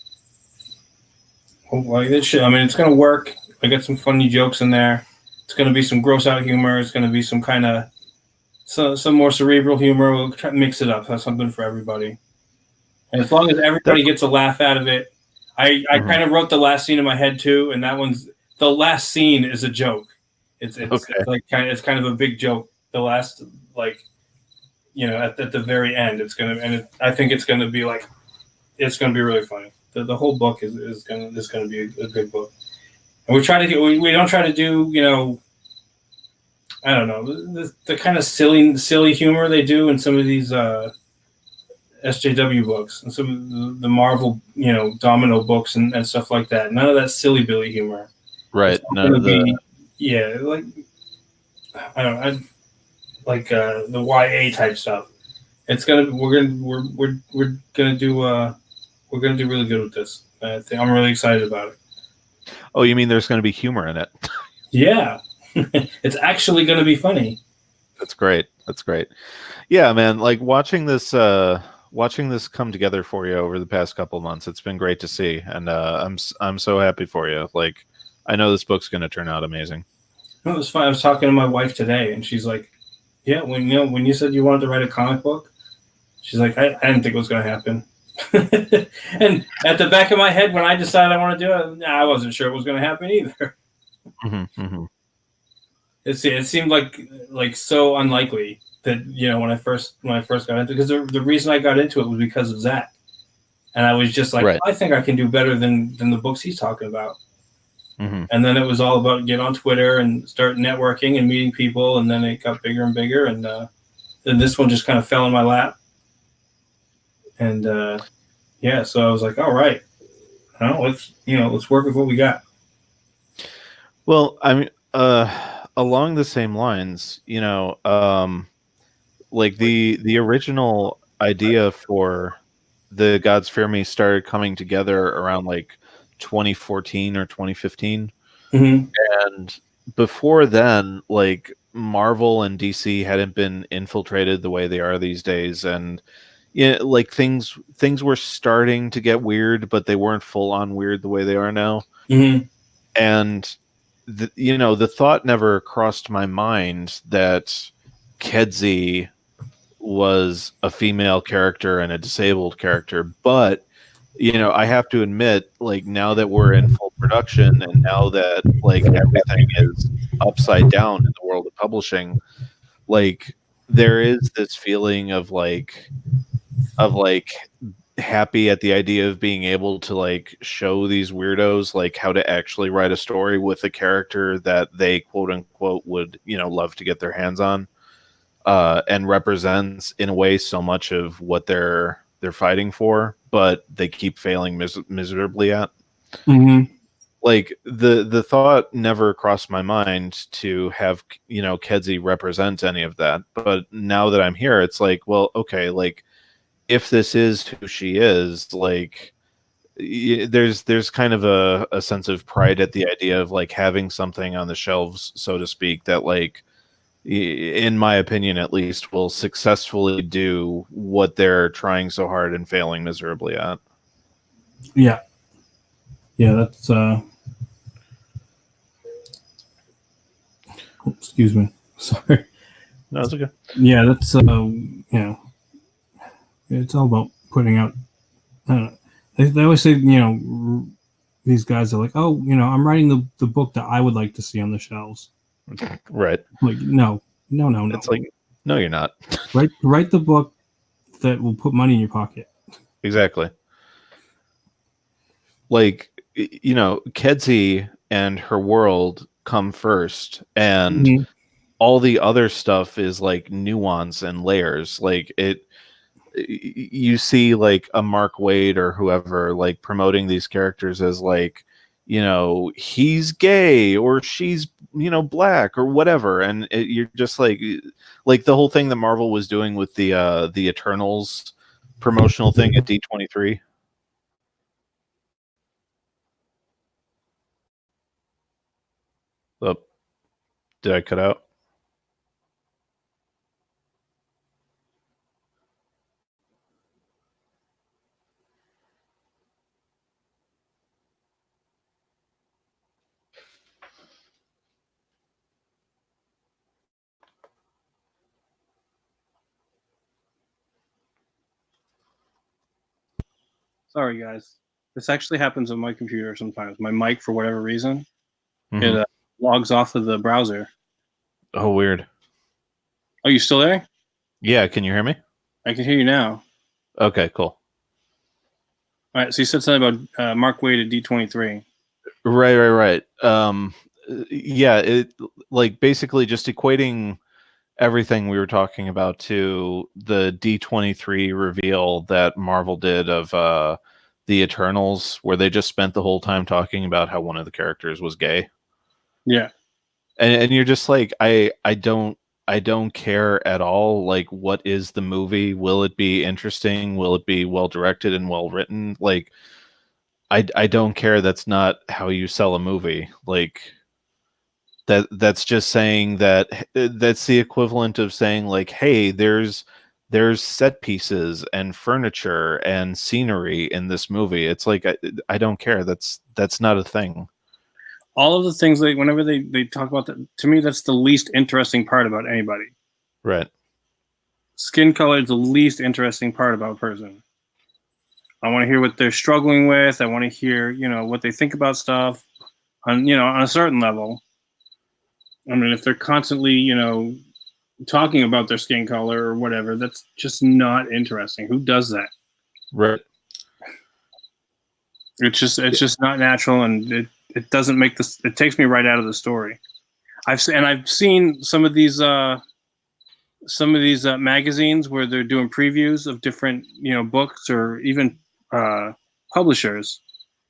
hopefully it's going to work. I got some funny jokes in there. It's going to be some gross out humor. It's going to be some kind of some more cerebral humor. We'll try to mix it up. Have something for everybody. And as long as everybody gets a laugh out of it, I kind of wrote the last scene in my head too, and the last scene is a joke. It's kind of a big joke. The last at the very end, I think it's gonna be like, it's gonna be really funny. The whole book is gonna be a good book. And we don't try to do I don't know, the kind of silly humor they do in some of these SJW books and some of the Marvel Domino books and stuff like that. None of that silly Billy humor. Right. None of the like I don't know. Like the YA type stuff. We're gonna do really good with this. I'm really excited about it. Oh, you mean there's going to be humor in it? Yeah, it's actually going to be funny. That's great. Yeah, man. Like watching this come together for you over the past couple of months. It's been great to see, and I'm so happy for you. Like, I know this book's going to turn out amazing. No, it was fun. I was talking to my wife today, and she's like, yeah, when you said you wanted to write a comic book, she's like, I didn't think it was going to happen. And at the back of my head, when I decided I want to do it, I wasn't sure it was going to happen either. Mm-hmm. It seemed like so unlikely that when I first got into it, because the reason I got into it was because of Zach, and I was just like, I think I can do better than the books he's talking about. Mm-hmm. And then it was all about get on Twitter and start networking and meeting people. And then it got bigger and bigger. And then this one just kind of fell in my lap. And yeah, so I was like, all right, let's work with what we got. Well, I mean, along the same lines, like the original idea for the Gods Fear Me started coming together around like 2014 or 2015. Mm-hmm. And before then, like Marvel and DC hadn't been infiltrated the way they are these days, and like things were starting to get weird, but they weren't full on weird the way they are now. Mm-hmm. And the thought never crossed my mind that Kedzie was a female character and a disabled character, but I have to admit, like, now that we're in full production and now that like everything is upside down in the world of publishing, like there is this feeling of like happy at the idea of being able to like show these weirdos like how to actually write a story with a character that they quote unquote would love to get their hands on, and represents in a way so much of what they're fighting for, but they keep failing miserably at. Mm-hmm. Like the thought never crossed my mind to have Kedzie represent any of that, but now that I'm here, it's like, well, okay, like if this is who she is, like there's kind of a sense of pride at the idea of like having something on the shelves, so to speak, that like in my opinion at least will successfully do what they're trying so hard and failing miserably at. Yeah, that's excuse me, sorry. No, it's okay. Yeah, that's it's all about putting out. They always say, these guys are like, oh, I'm writing the book that I would like to see on the shelves. Right. Like, no. It's like, no, you're not. Write the book that will put money in your pocket. Exactly. Like, Kedzie and her world come first, and Mm-hmm. all the other stuff is like nuance and layers. Like you see like a Mark Waid or whoever like promoting these characters as like, he's gay or she's black or whatever, and you're just like the whole thing that Marvel was doing with the Eternals promotional thing at D23. Oh, did I cut out? Sorry, guys. This actually happens on my computer sometimes. My mic, for whatever reason, Mm-hmm. it logs off of the browser. Oh, weird. Are you still there? Yeah, can you hear me? I can hear you now. Okay, cool. All right, so you said something about Mark Waid at D23. Right. Yeah, it like basically just equating everything we were talking about to the D23 reveal that Marvel did of the Eternals, where they just spent the whole time talking about how one of the characters was gay. Yeah. And you're just like, I don't care at all. Like, what is the movie? Will it be interesting? Will it be well directed and well written? Like, I don't care. That's not how you sell a movie. Like, that's just saying that's the equivalent of saying like, hey, there's set pieces and furniture and scenery in this movie. It's like, I don't care. That's not a thing. All of the things whenever they talk about that, to me, that's the least interesting part about anybody. Right. Skin color is the least interesting part about a person. I want to hear what they're struggling with. I want to hear, what they think about stuff on a certain level. I mean, if they're constantly, talking about their skin color or whatever, that's just not interesting. Who does that? Right. It's just not natural, and it doesn't make this. It takes me right out of the story. I've seen some of these magazines where they're doing previews of different books or even publishers.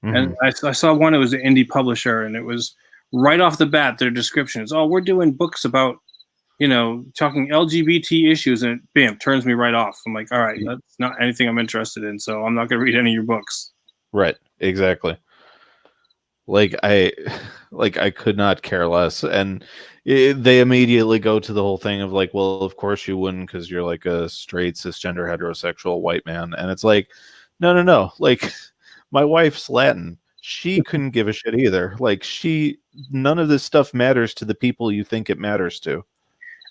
And I saw one. It was an indie publisher, and it was right off the bat. Their description is, "Oh, we're doing books about talking LGBT issues," and it, bam, turns me right off. I'm like, all right, that's not anything I'm interested in, so I'm not going to read any of your books. Right. Exactly. Like I could not care less, and they immediately go to the whole thing of like, well, of course you wouldn't because you're like a straight cisgender heterosexual white man, and it's like, no, like my wife's Latin. She couldn't give a shit either. Like none of this stuff matters to the people you think it matters to.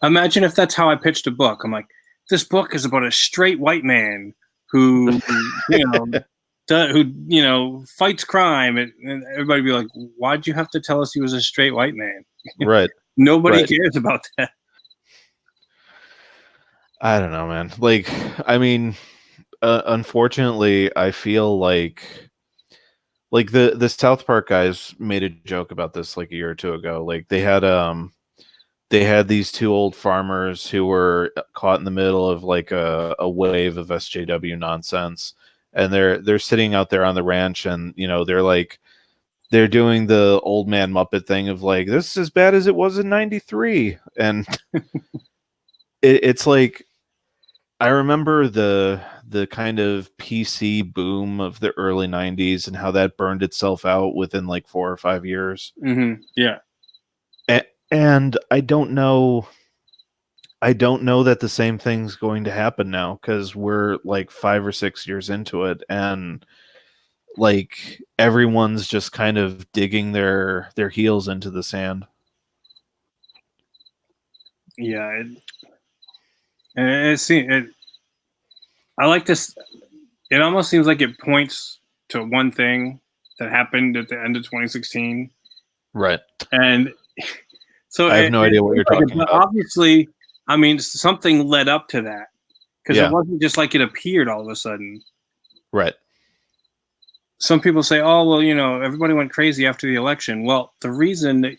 Imagine if that's how I pitched a book. I'm like, this book is about a straight white man who who fights crime, and everybody be like, why'd you have to tell us he was a straight white man? Right. Nobody cares about that. I don't know, man. Like, I mean, unfortunately, I feel like the South Park guys made a joke about this like a year or two ago. Like they had these two old farmers who were caught in the middle of like a wave of SJW nonsense, and they're sitting out there on the ranch, and they're doing the old man Muppet thing of like, this is as bad as it was in '93, and it's like, I remember the kind of PC boom of the early '90s and how that burned itself out within like 4 or 5 years. Yeah. And I don't know that the same thing's going to happen now, because we're like 5 or 6 years into it, and like everyone's just kind of digging their heels into the sand. Yeah, I like this. It almost seems like it points to one thing that happened at the end of 2016. Right. And so I have no idea what you're talking about. Obviously, I mean, something led up to that, because it wasn't just like it appeared all of a sudden. Right. Some people say, oh, well, everybody went crazy after the election. Well, the reason that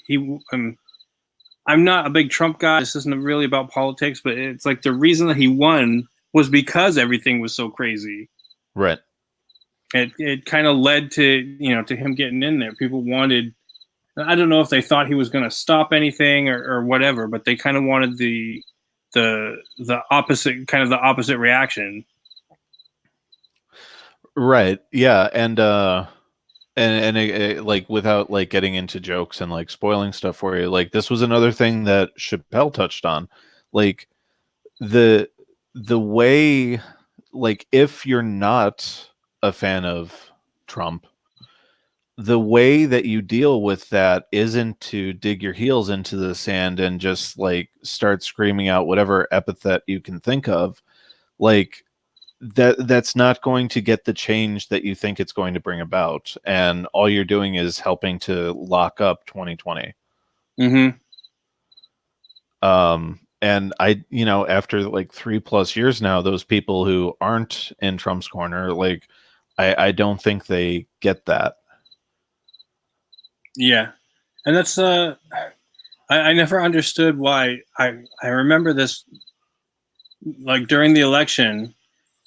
I'm not a big Trump guy. This isn't really about politics, but it's like the reason that he won was because everything was so crazy. Right. It kind of led to, to him getting in there. People wanted, I don't know if they thought he was going to stop anything or whatever, but they kind of wanted the opposite reaction. Right. Yeah. And like, without like getting into jokes and like spoiling stuff for you, like this was another thing that Chappelle touched on, like the way, like if you're not a fan of Trump, the way that you deal with that isn't to dig your heels into the sand and just like start screaming out whatever epithet you can think of. Like that's not going to get the change that you think it's going to bring about, and all you're doing is helping to lock up 2020. And I, after like 3+ years now, those people who aren't in Trump's corner, like I don't think they get that. Yeah. And that's I never understood why. I remember this, like during the election,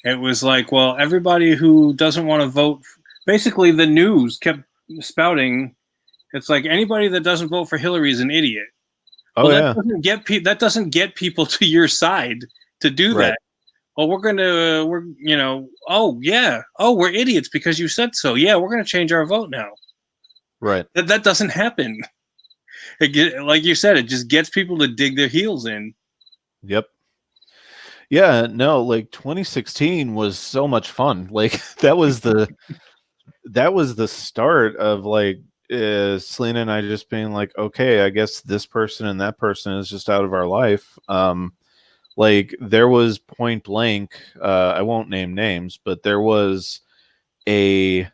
it was like, well, everybody who doesn't want to vote, basically the news kept spouting, it's like anybody that doesn't vote for Hillary is an idiot. Oh, well, yeah. That doesn't get people to your side to do Right. that. Well, we're idiots because you said so. Yeah, we're going to change our vote now. Right. That doesn't happen. Like you said, it just gets people to dig their heels in. Yep. Yeah, no, like 2016 was so much fun. Like that was the start of like Selena and I just being like, okay, I guess this person and that person is just out of our life. Like there was point blank, I won't name names, but there was a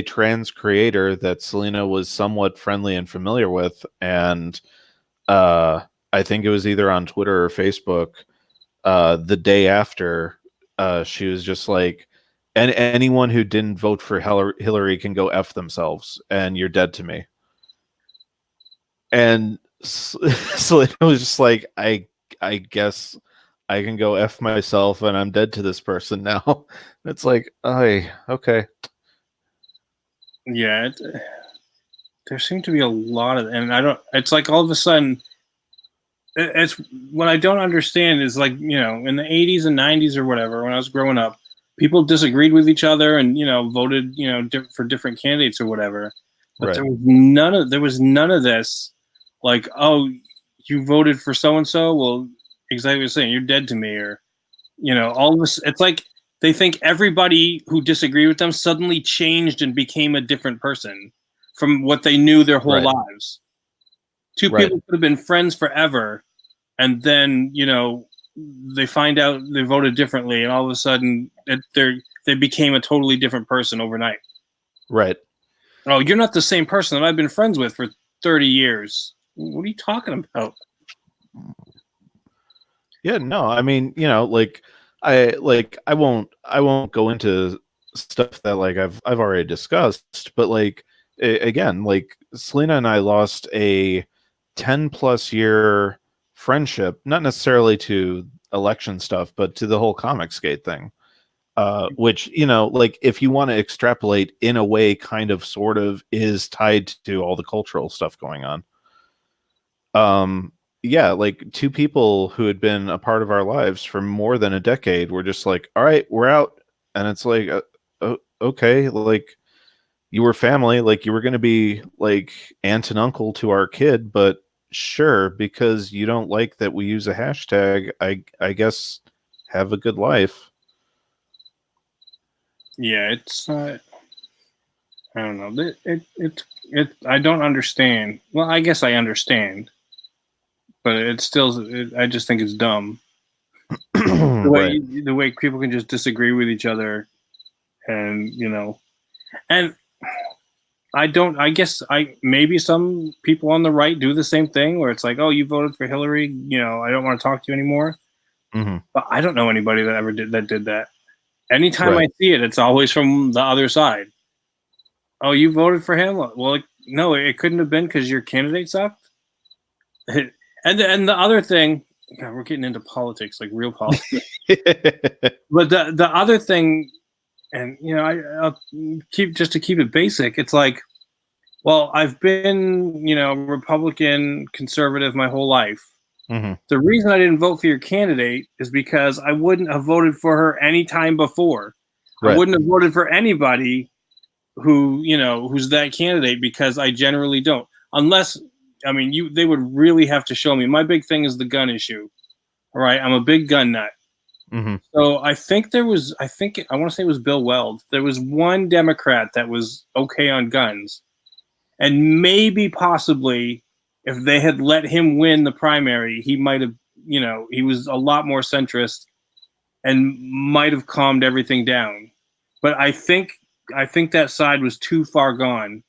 trans creator that Selena was somewhat friendly and familiar with, and I think it was either on Twitter or Facebook. The day after, she was just like, And anyone who didn't vote for Hillary can go F themselves, and you're dead to me. And so it was just like, I guess I can go F myself, and I'm dead to this person now. It's like, okay. Yeah, there seem to be a lot of, and I don't. It's like all of a sudden, it's what I don't understand is like, you know, in the 80s and 90s or whatever, when I was growing up, people disagreed with each other and, you know, voted, you know, for different candidates or whatever. But Right. there was none of this. Like, oh, you voted for so and so. Well, exactly what you're saying. You're dead to me, or, you know, all this. It's like they think everybody who disagreed with them suddenly changed and became a different person from what they knew their whole Right. lives. Two Right. people could have been friends forever, and then, you know, they find out they voted differently, and all of a sudden they became a totally different person overnight. Right. Oh, you're not the same person that I've been friends with for 30 years. What are you talking about? Yeah, no, I mean, you know, like I won't go into stuff that like I've already discussed, but like again, like Selena and I lost a 10 plus year friendship, not necessarily to election stuff, but to the whole Comicsgate thing. Which, you know, like if you want to extrapolate, in a way, kind of sort of is tied to all the cultural stuff going on. Yeah, like two people who had been a part of our lives for more than a decade were just like, all right, we're out. And it's like, okay, like you were family, like you were going to be like aunt and uncle to our kid, but sure, because you don't like that we use a hashtag, I guess have a good life. Yeah, it's I don't know. I don't understand. Well, I guess I understand, but it's still. I just think it's dumb. Right. The way people can just disagree with each other, and, you know, and I don't. I guess maybe some people on the right do the same thing, where it's like, oh, you voted for Hillary, you know, I don't want to talk to you anymore. Hmm. But I don't know anybody that ever did that. Anytime Right. I see it, it's always from the other side. Oh, you voted for him? Well, like, no, it couldn't have been because your candidate sucked. And the other thing, God, we're getting into politics, like real politics. But the other thing, and, you know, I'll keep just to keep it basic. It's like, well, I've been, you know, Republican, conservative my whole life. Hmm. The reason I didn't vote for your candidate is because I wouldn't have voted for her any time before. Right. I wouldn't have voted for anybody who, you know, who's that candidate, because I generally don't. Unless, I mean, they would really have to show me. My big thing is the gun issue. All right, I'm a big gun nut. Hmm. So I want to say it was Bill Weld. There was one Democrat that was okay on guns. And maybe possibly if they had let him win the primary, he might have, you know, he was a lot more centrist and might have calmed everything down. But I think that side was too far gone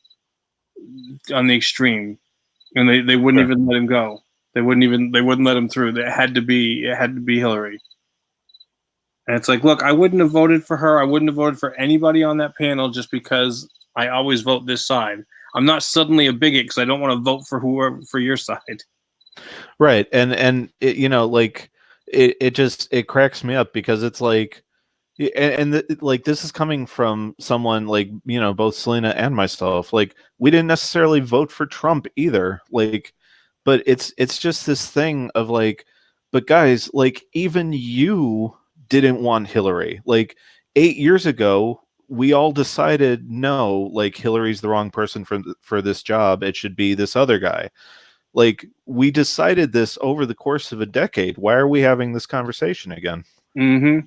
on the extreme, and they wouldn't Sure. even let him go. They wouldn't let him through. It had to be Hillary. And it's like, look, I wouldn't have voted for her. I wouldn't have voted for anybody on that panel just because I always vote this side. I'm not suddenly a bigot because I don't want to vote for whoever for your side. Right. And it, you know, like it cracks me up because it's like, like this is coming from someone like, you know, both Selena and myself. Like we didn't necessarily vote for Trump either. Like, but it's just this thing of like, but guys, like even you didn't want Hillary. Like 8 years ago, we all decided no, like Hillary's the wrong person for this job. It should be this other guy. Like we decided this over the course of a decade. Why are we having this conversation again? Mm-hmm.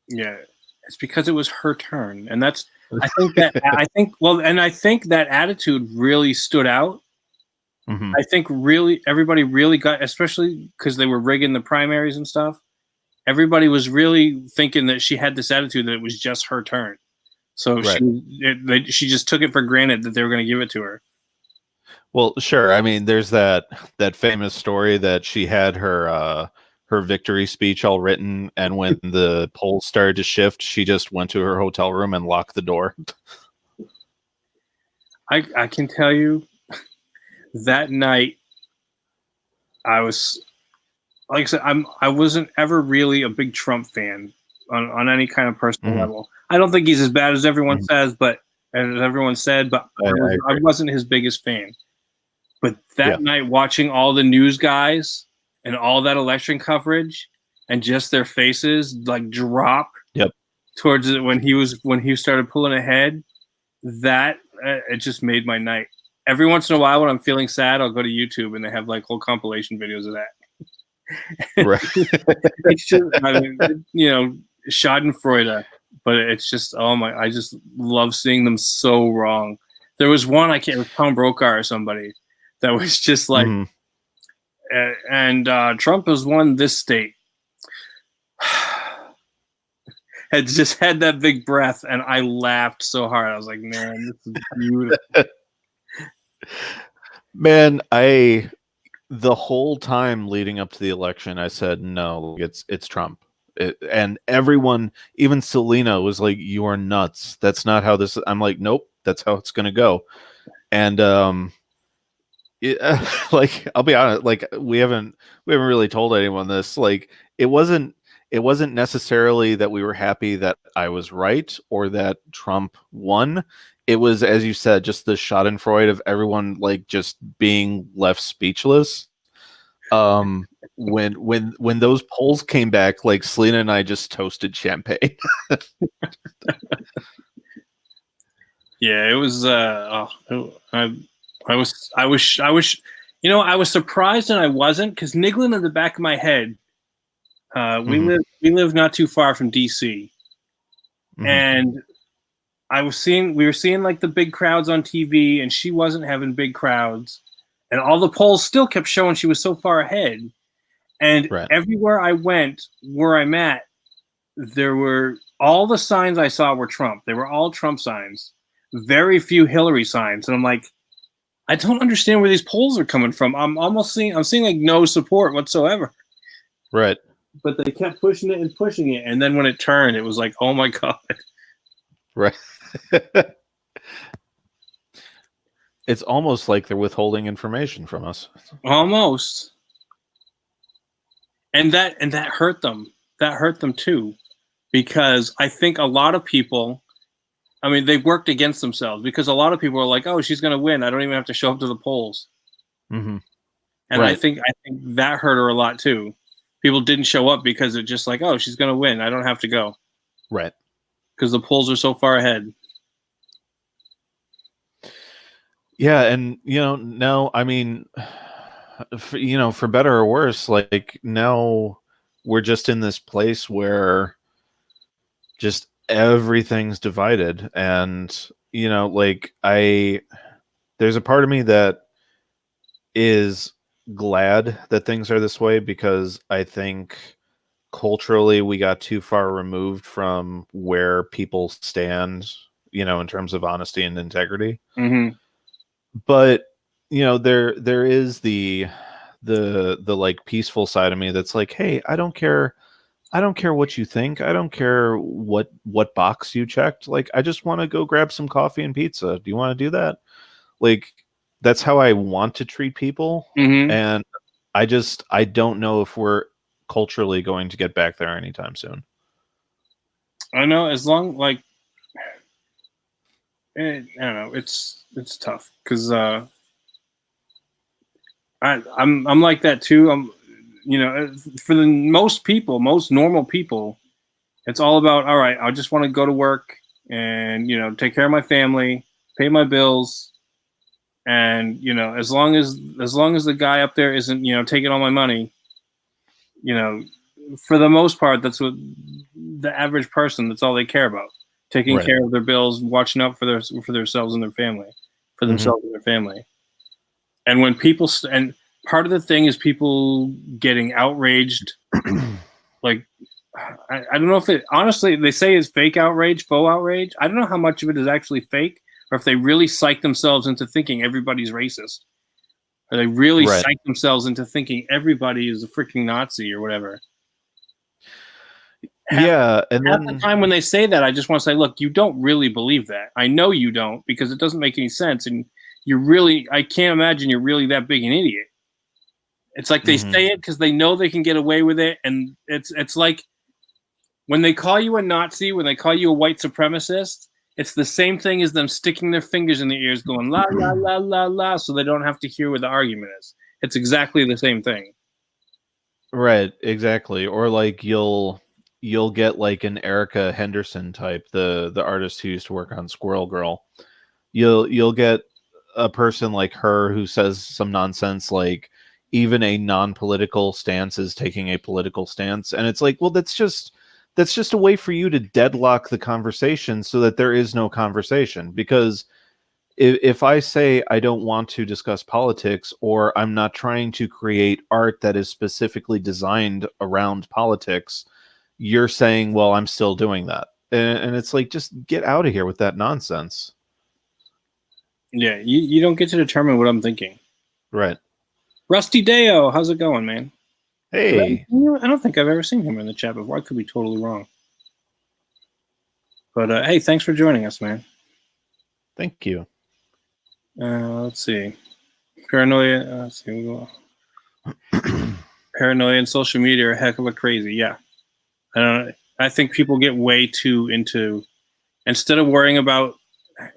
Yeah, it's because it was her turn, and that's. I think that attitude really stood out. Mm-hmm. I think really everybody really got, especially because they were rigging the primaries and stuff. Everybody was really thinking that she had this attitude that it was just her turn. So Right. she just took it for granted that they were going to give it to her. Well, sure. I mean, there's that famous story that she had her her victory speech all written, and when the polls started to shift, she just went to her hotel room and locked the door. I can tell you that night I was, like I said, I wasn't ever really a big Trump fan on any kind of personal level. I don't think he's as bad as everyone says, but as everyone said, but I wasn't his biggest fan. But that night, watching all the news guys and all that election coverage, and just their faces like drop towards it when he started pulling ahead, that it just made my night. Every once in a while, when I'm feeling sad, I'll go to YouTube and they have like whole compilation videos of that. Right. It's just, I mean, you know, Schadenfreude, but it's just, oh my, I just love seeing them so wrong. There was one, I can't, it was Tom Brokaw or somebody that was just like, and Trump has won this state. Had just had that big breath, and I laughed so hard. I was like, man, this is beautiful. Man, the whole time leading up to the election, I said, no, it's Trump. And everyone, even Selena, was like, you are nuts. That's not how this, I'm like, nope, that's how it's going to go. And, like, I'll be honest, like, we haven't really told anyone this. Like, it wasn't necessarily that we were happy that I was right or that Trump won. It was, as you said, just the schadenfreude of everyone like just being left speechless. When those polls came back, like Selena and I just toasted champagne. Yeah, it was. I was. You know, I was surprised and I wasn't, because niggling in the back of my head. We live not too far from DC, and we were seeing like the big crowds on TV, and she wasn't having big crowds, and all the polls still kept showing she was so far ahead. And everywhere I went, where I'm at, there were all the signs I saw were Trump. They were all Trump signs, very few Hillary signs, and I'm like, I don't understand where these polls are coming from. I'm seeing like no support whatsoever. Right. But they kept pushing it, and then when it turned, it was like, oh my god! Right. It's almost like they're withholding information from us. Almost. And that hurt them. That hurt them too, because I think a lot of people, I mean, they worked against themselves, because a lot of people are like, oh, she's going to win. I don't even have to show up to the polls. And I think that hurt her a lot too. People didn't show up because it's just like, oh, she's going to win. I don't have to go. Right. Because the polls are so far ahead. Yeah. And, you know, now, I mean, for better or worse, like now we're just in this place where just everything's divided. And, you know, like there's a part of me that is glad that things are this way, because I think culturally we got too far removed from where people stand, you know, in terms of honesty and integrity. But, you know, there is the like peaceful side of me that's like, hey, I don't care what you think. I don't care what box you checked. Like, I just want to go grab some coffee and pizza. Do you want to do that? Like, that's how I want to treat people. And I don't know if we're culturally going to get back there anytime soon. I know, as long, like, I don't know, it's tough, because I'm like that too. You know, for the most normal people, it's all about, all right, I just want to go to work and, you know, take care of my family, pay my bills. And, you know, as long as the guy up there isn't, you know, taking all my money, you know, for the most part, that's what the average person, that's all they care about. Taking care of their bills, watching out for themselves and their family, for themselves and their family. And when people, and part of the thing is people getting outraged. Like, I don't know if it, honestly, they say it's fake outrage, faux outrage. I don't know how much of it is actually fake, or if they really psych themselves into thinking everybody's racist. or they really Right. psych themselves into thinking everybody is a freaking Nazi or whatever. Yeah, and Half then the time when they say that, I just want to say, look, you don't really believe that. I know you don't, because it doesn't make any sense, and I can't imagine you're really that big an idiot. It's like they say it because they know they can get away with it, and it's like when they call you a Nazi, when they call you a white supremacist, it's the same thing as them sticking their fingers in their ears going la, la, la, la, la, so they don't have to hear what the argument is. It's exactly the same thing. right, exactly. Or like you'll get like an Erica Henderson type, the artist who used to work on Squirrel Girl. You'll get a person like her who says some nonsense like even a non-political stance is taking a political stance, and it's like, well, that's just a way for you to deadlock the conversation so that there is no conversation. Because if I say I don't want to discuss politics, or I'm not trying to create art that is specifically designed around politics, you're saying, well, I'm still doing that. And it's like, just get out of here with that nonsense. Yeah, you don't get to determine what I'm thinking. Right. Rusty Deo, how's it going, man? Hey. I don't think I've ever seen him in the chat before. I could be totally wrong. But hey, thanks for joining us, man. Thank you. Let's see. Paranoia. Let's see. Paranoia and social media are a heck of a crazy. Yeah. I think people get way too into, instead of worrying about,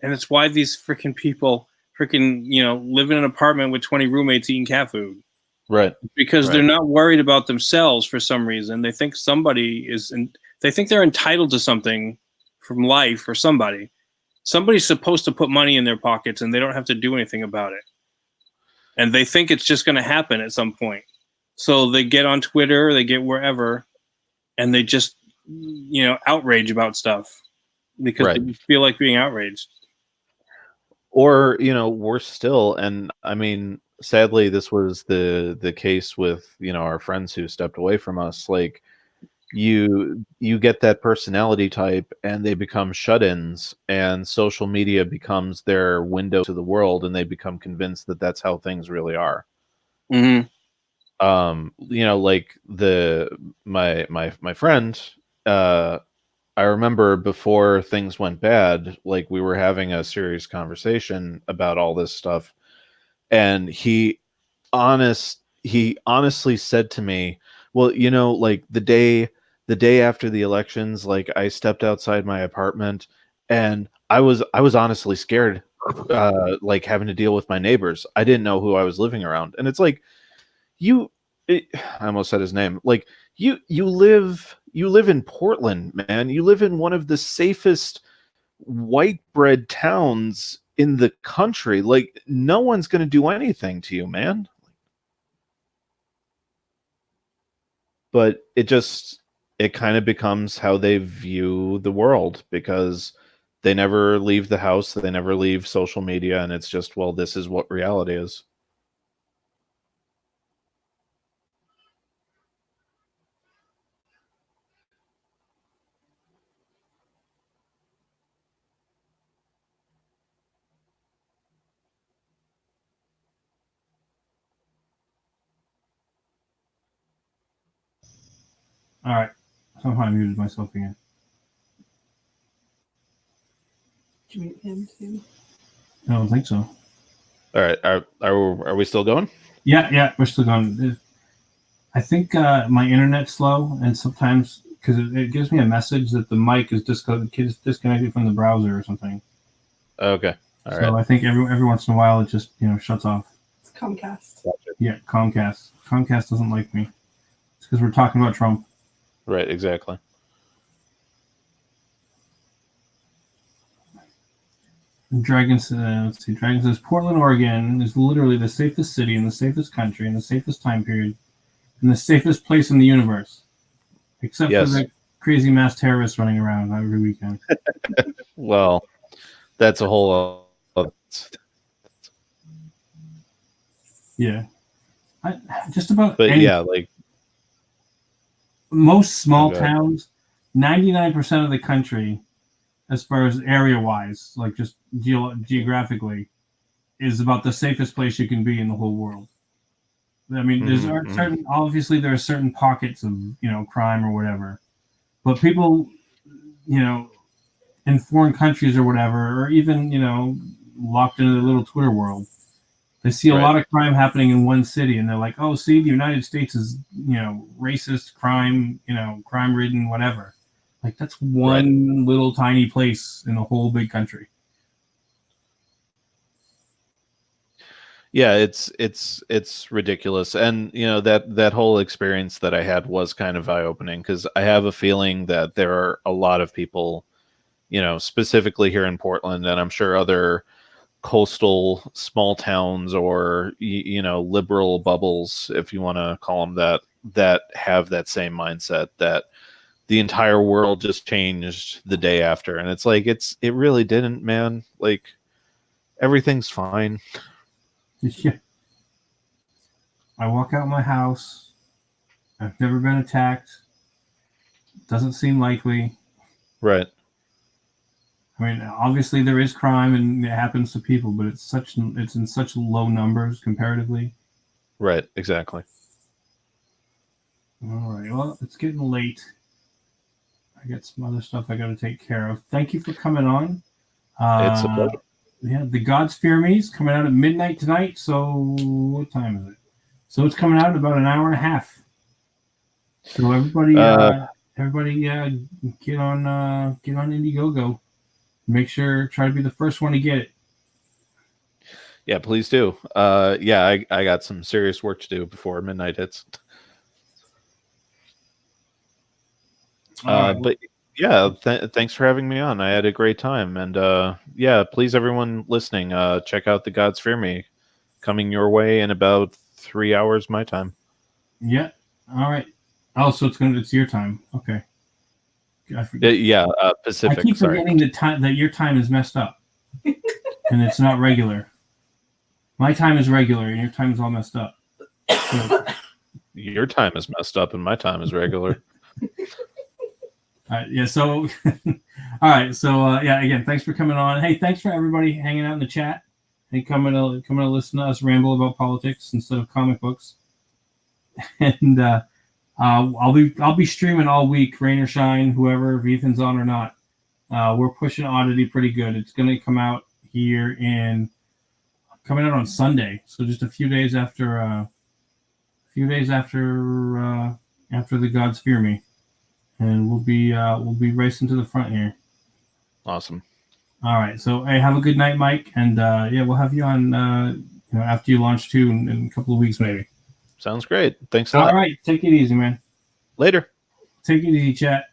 and it's why these freaking people live in an apartment with 20 roommates eating cat food. Right. Because they're not worried about themselves for some reason. They think they think they're entitled to something from life or somebody. Somebody's supposed to put money in their pockets and they don't have to do anything about it. And they think it's just going to happen at some point. So they get on Twitter, they get wherever, and they just, outrage about stuff because they feel like being outraged. Or, worse still, and I mean, sadly, this was the case with, our friends who stepped away from us. Like, you get that personality type and they become shut-ins, and social media becomes their window to the world, and they become convinced that that's how things really are. Mm-hmm. Like my friend, I remember before things went bad, like we were having a serious conversation about all this stuff, and he honestly said to me, well, like the day after the elections, like I stepped outside my apartment and I was honestly scared, like having to deal with my neighbors. I didn't know who I was living around. And it's like, I almost said his name. Like you live in Portland, man. You live in one of the safest white bread towns in the country. Like, no one's going to do anything to you, man. But it kind of becomes how they view the world, because they never leave the house, they never leave social media, and it's just, well, this is what reality is. All right. Somehow I muted myself again. Did you mute him too? I don't think so. All right. Are we still going? Yeah, we're still going. I think my internet's slow, and sometimes because it gives me a message that the mic is disconnected from the browser or something. Okay. All right. So I think every once in a while it just shuts off. It's Comcast. Gotcha. Yeah, Comcast. Comcast doesn't like me. It's because we're talking about Trump. Right. Exactly. Dragon says Portland, Oregon is literally the safest city in the safest country in the safest time period and the safest place in the universe, except for the crazy mass terrorists running around every weekend. Well, that's a whole. Yeah, just about. But yeah, like most small towns, 99% of the country, as far as area-wise, like just geographically, is about the safest place you can be in the whole world. I mean, there's certain, obviously there are certain pockets of, crime or whatever, but people, in foreign countries or whatever, or even, locked into the little Twitter world, they see a lot of crime happening in one city and they're like, oh, see, the United States is, racist, crime, crime ridden, whatever. Like that's one little tiny place in the whole big country. Yeah, it's ridiculous, and that whole experience that I had was kind of eye-opening because I have a feeling that there are a lot of people, specifically here in Portland, and I'm sure other coastal small towns or liberal bubbles, if you want to call them that have that same mindset that the entire world just changed the day after, and it's like it really didn't, man. Like everything's fine. Yeah. I walk out my house. I've never been attacked. Doesn't seem likely. Right. I mean, obviously there is crime and it happens to people, but it's in such low numbers comparatively. Right. Exactly. All right. Well, it's getting late. I got some other stuff I got to take care of. Thank you for coming on. It's a pleasure. Yeah, The Gods Fear Me is coming out at midnight tonight. So what time is it? So it's coming out in about an hour and a half. So everybody get on Indiegogo. Make sure, try to be the first one to get it. Yeah, please do. I got some serious work to do before midnight hits. But yeah, thanks for having me on. I had a great time, and please, everyone listening, check out The Gods Fear Me, coming your way in about 3 hours my time. Yeah. All right. Oh, so it's your time. Okay. I forget. Pacific. I keep forgetting that your time is messed up, and it's not regular. My time is regular, and your time is all messed up. So, your time is messed up, and my time is regular. All right, yeah. So, all right. So, again, thanks for coming on. Hey, thanks for everybody hanging out in the chat and coming to listen to us ramble about politics instead of comic books. And I'll be streaming all week, rain or shine, whoever, if Ethan's on or not. We're pushing Oddity pretty good. It's going to come out coming out on Sunday, so just a few days after The Gods Fear Me. And we'll be racing to the front here. Awesome. All right. So hey, have a good night, Mike, and we'll have you on after you launch too in a couple of weeks maybe. Sounds great. Thanks a lot. All right. Take it easy, man. Later. Take it easy, chat.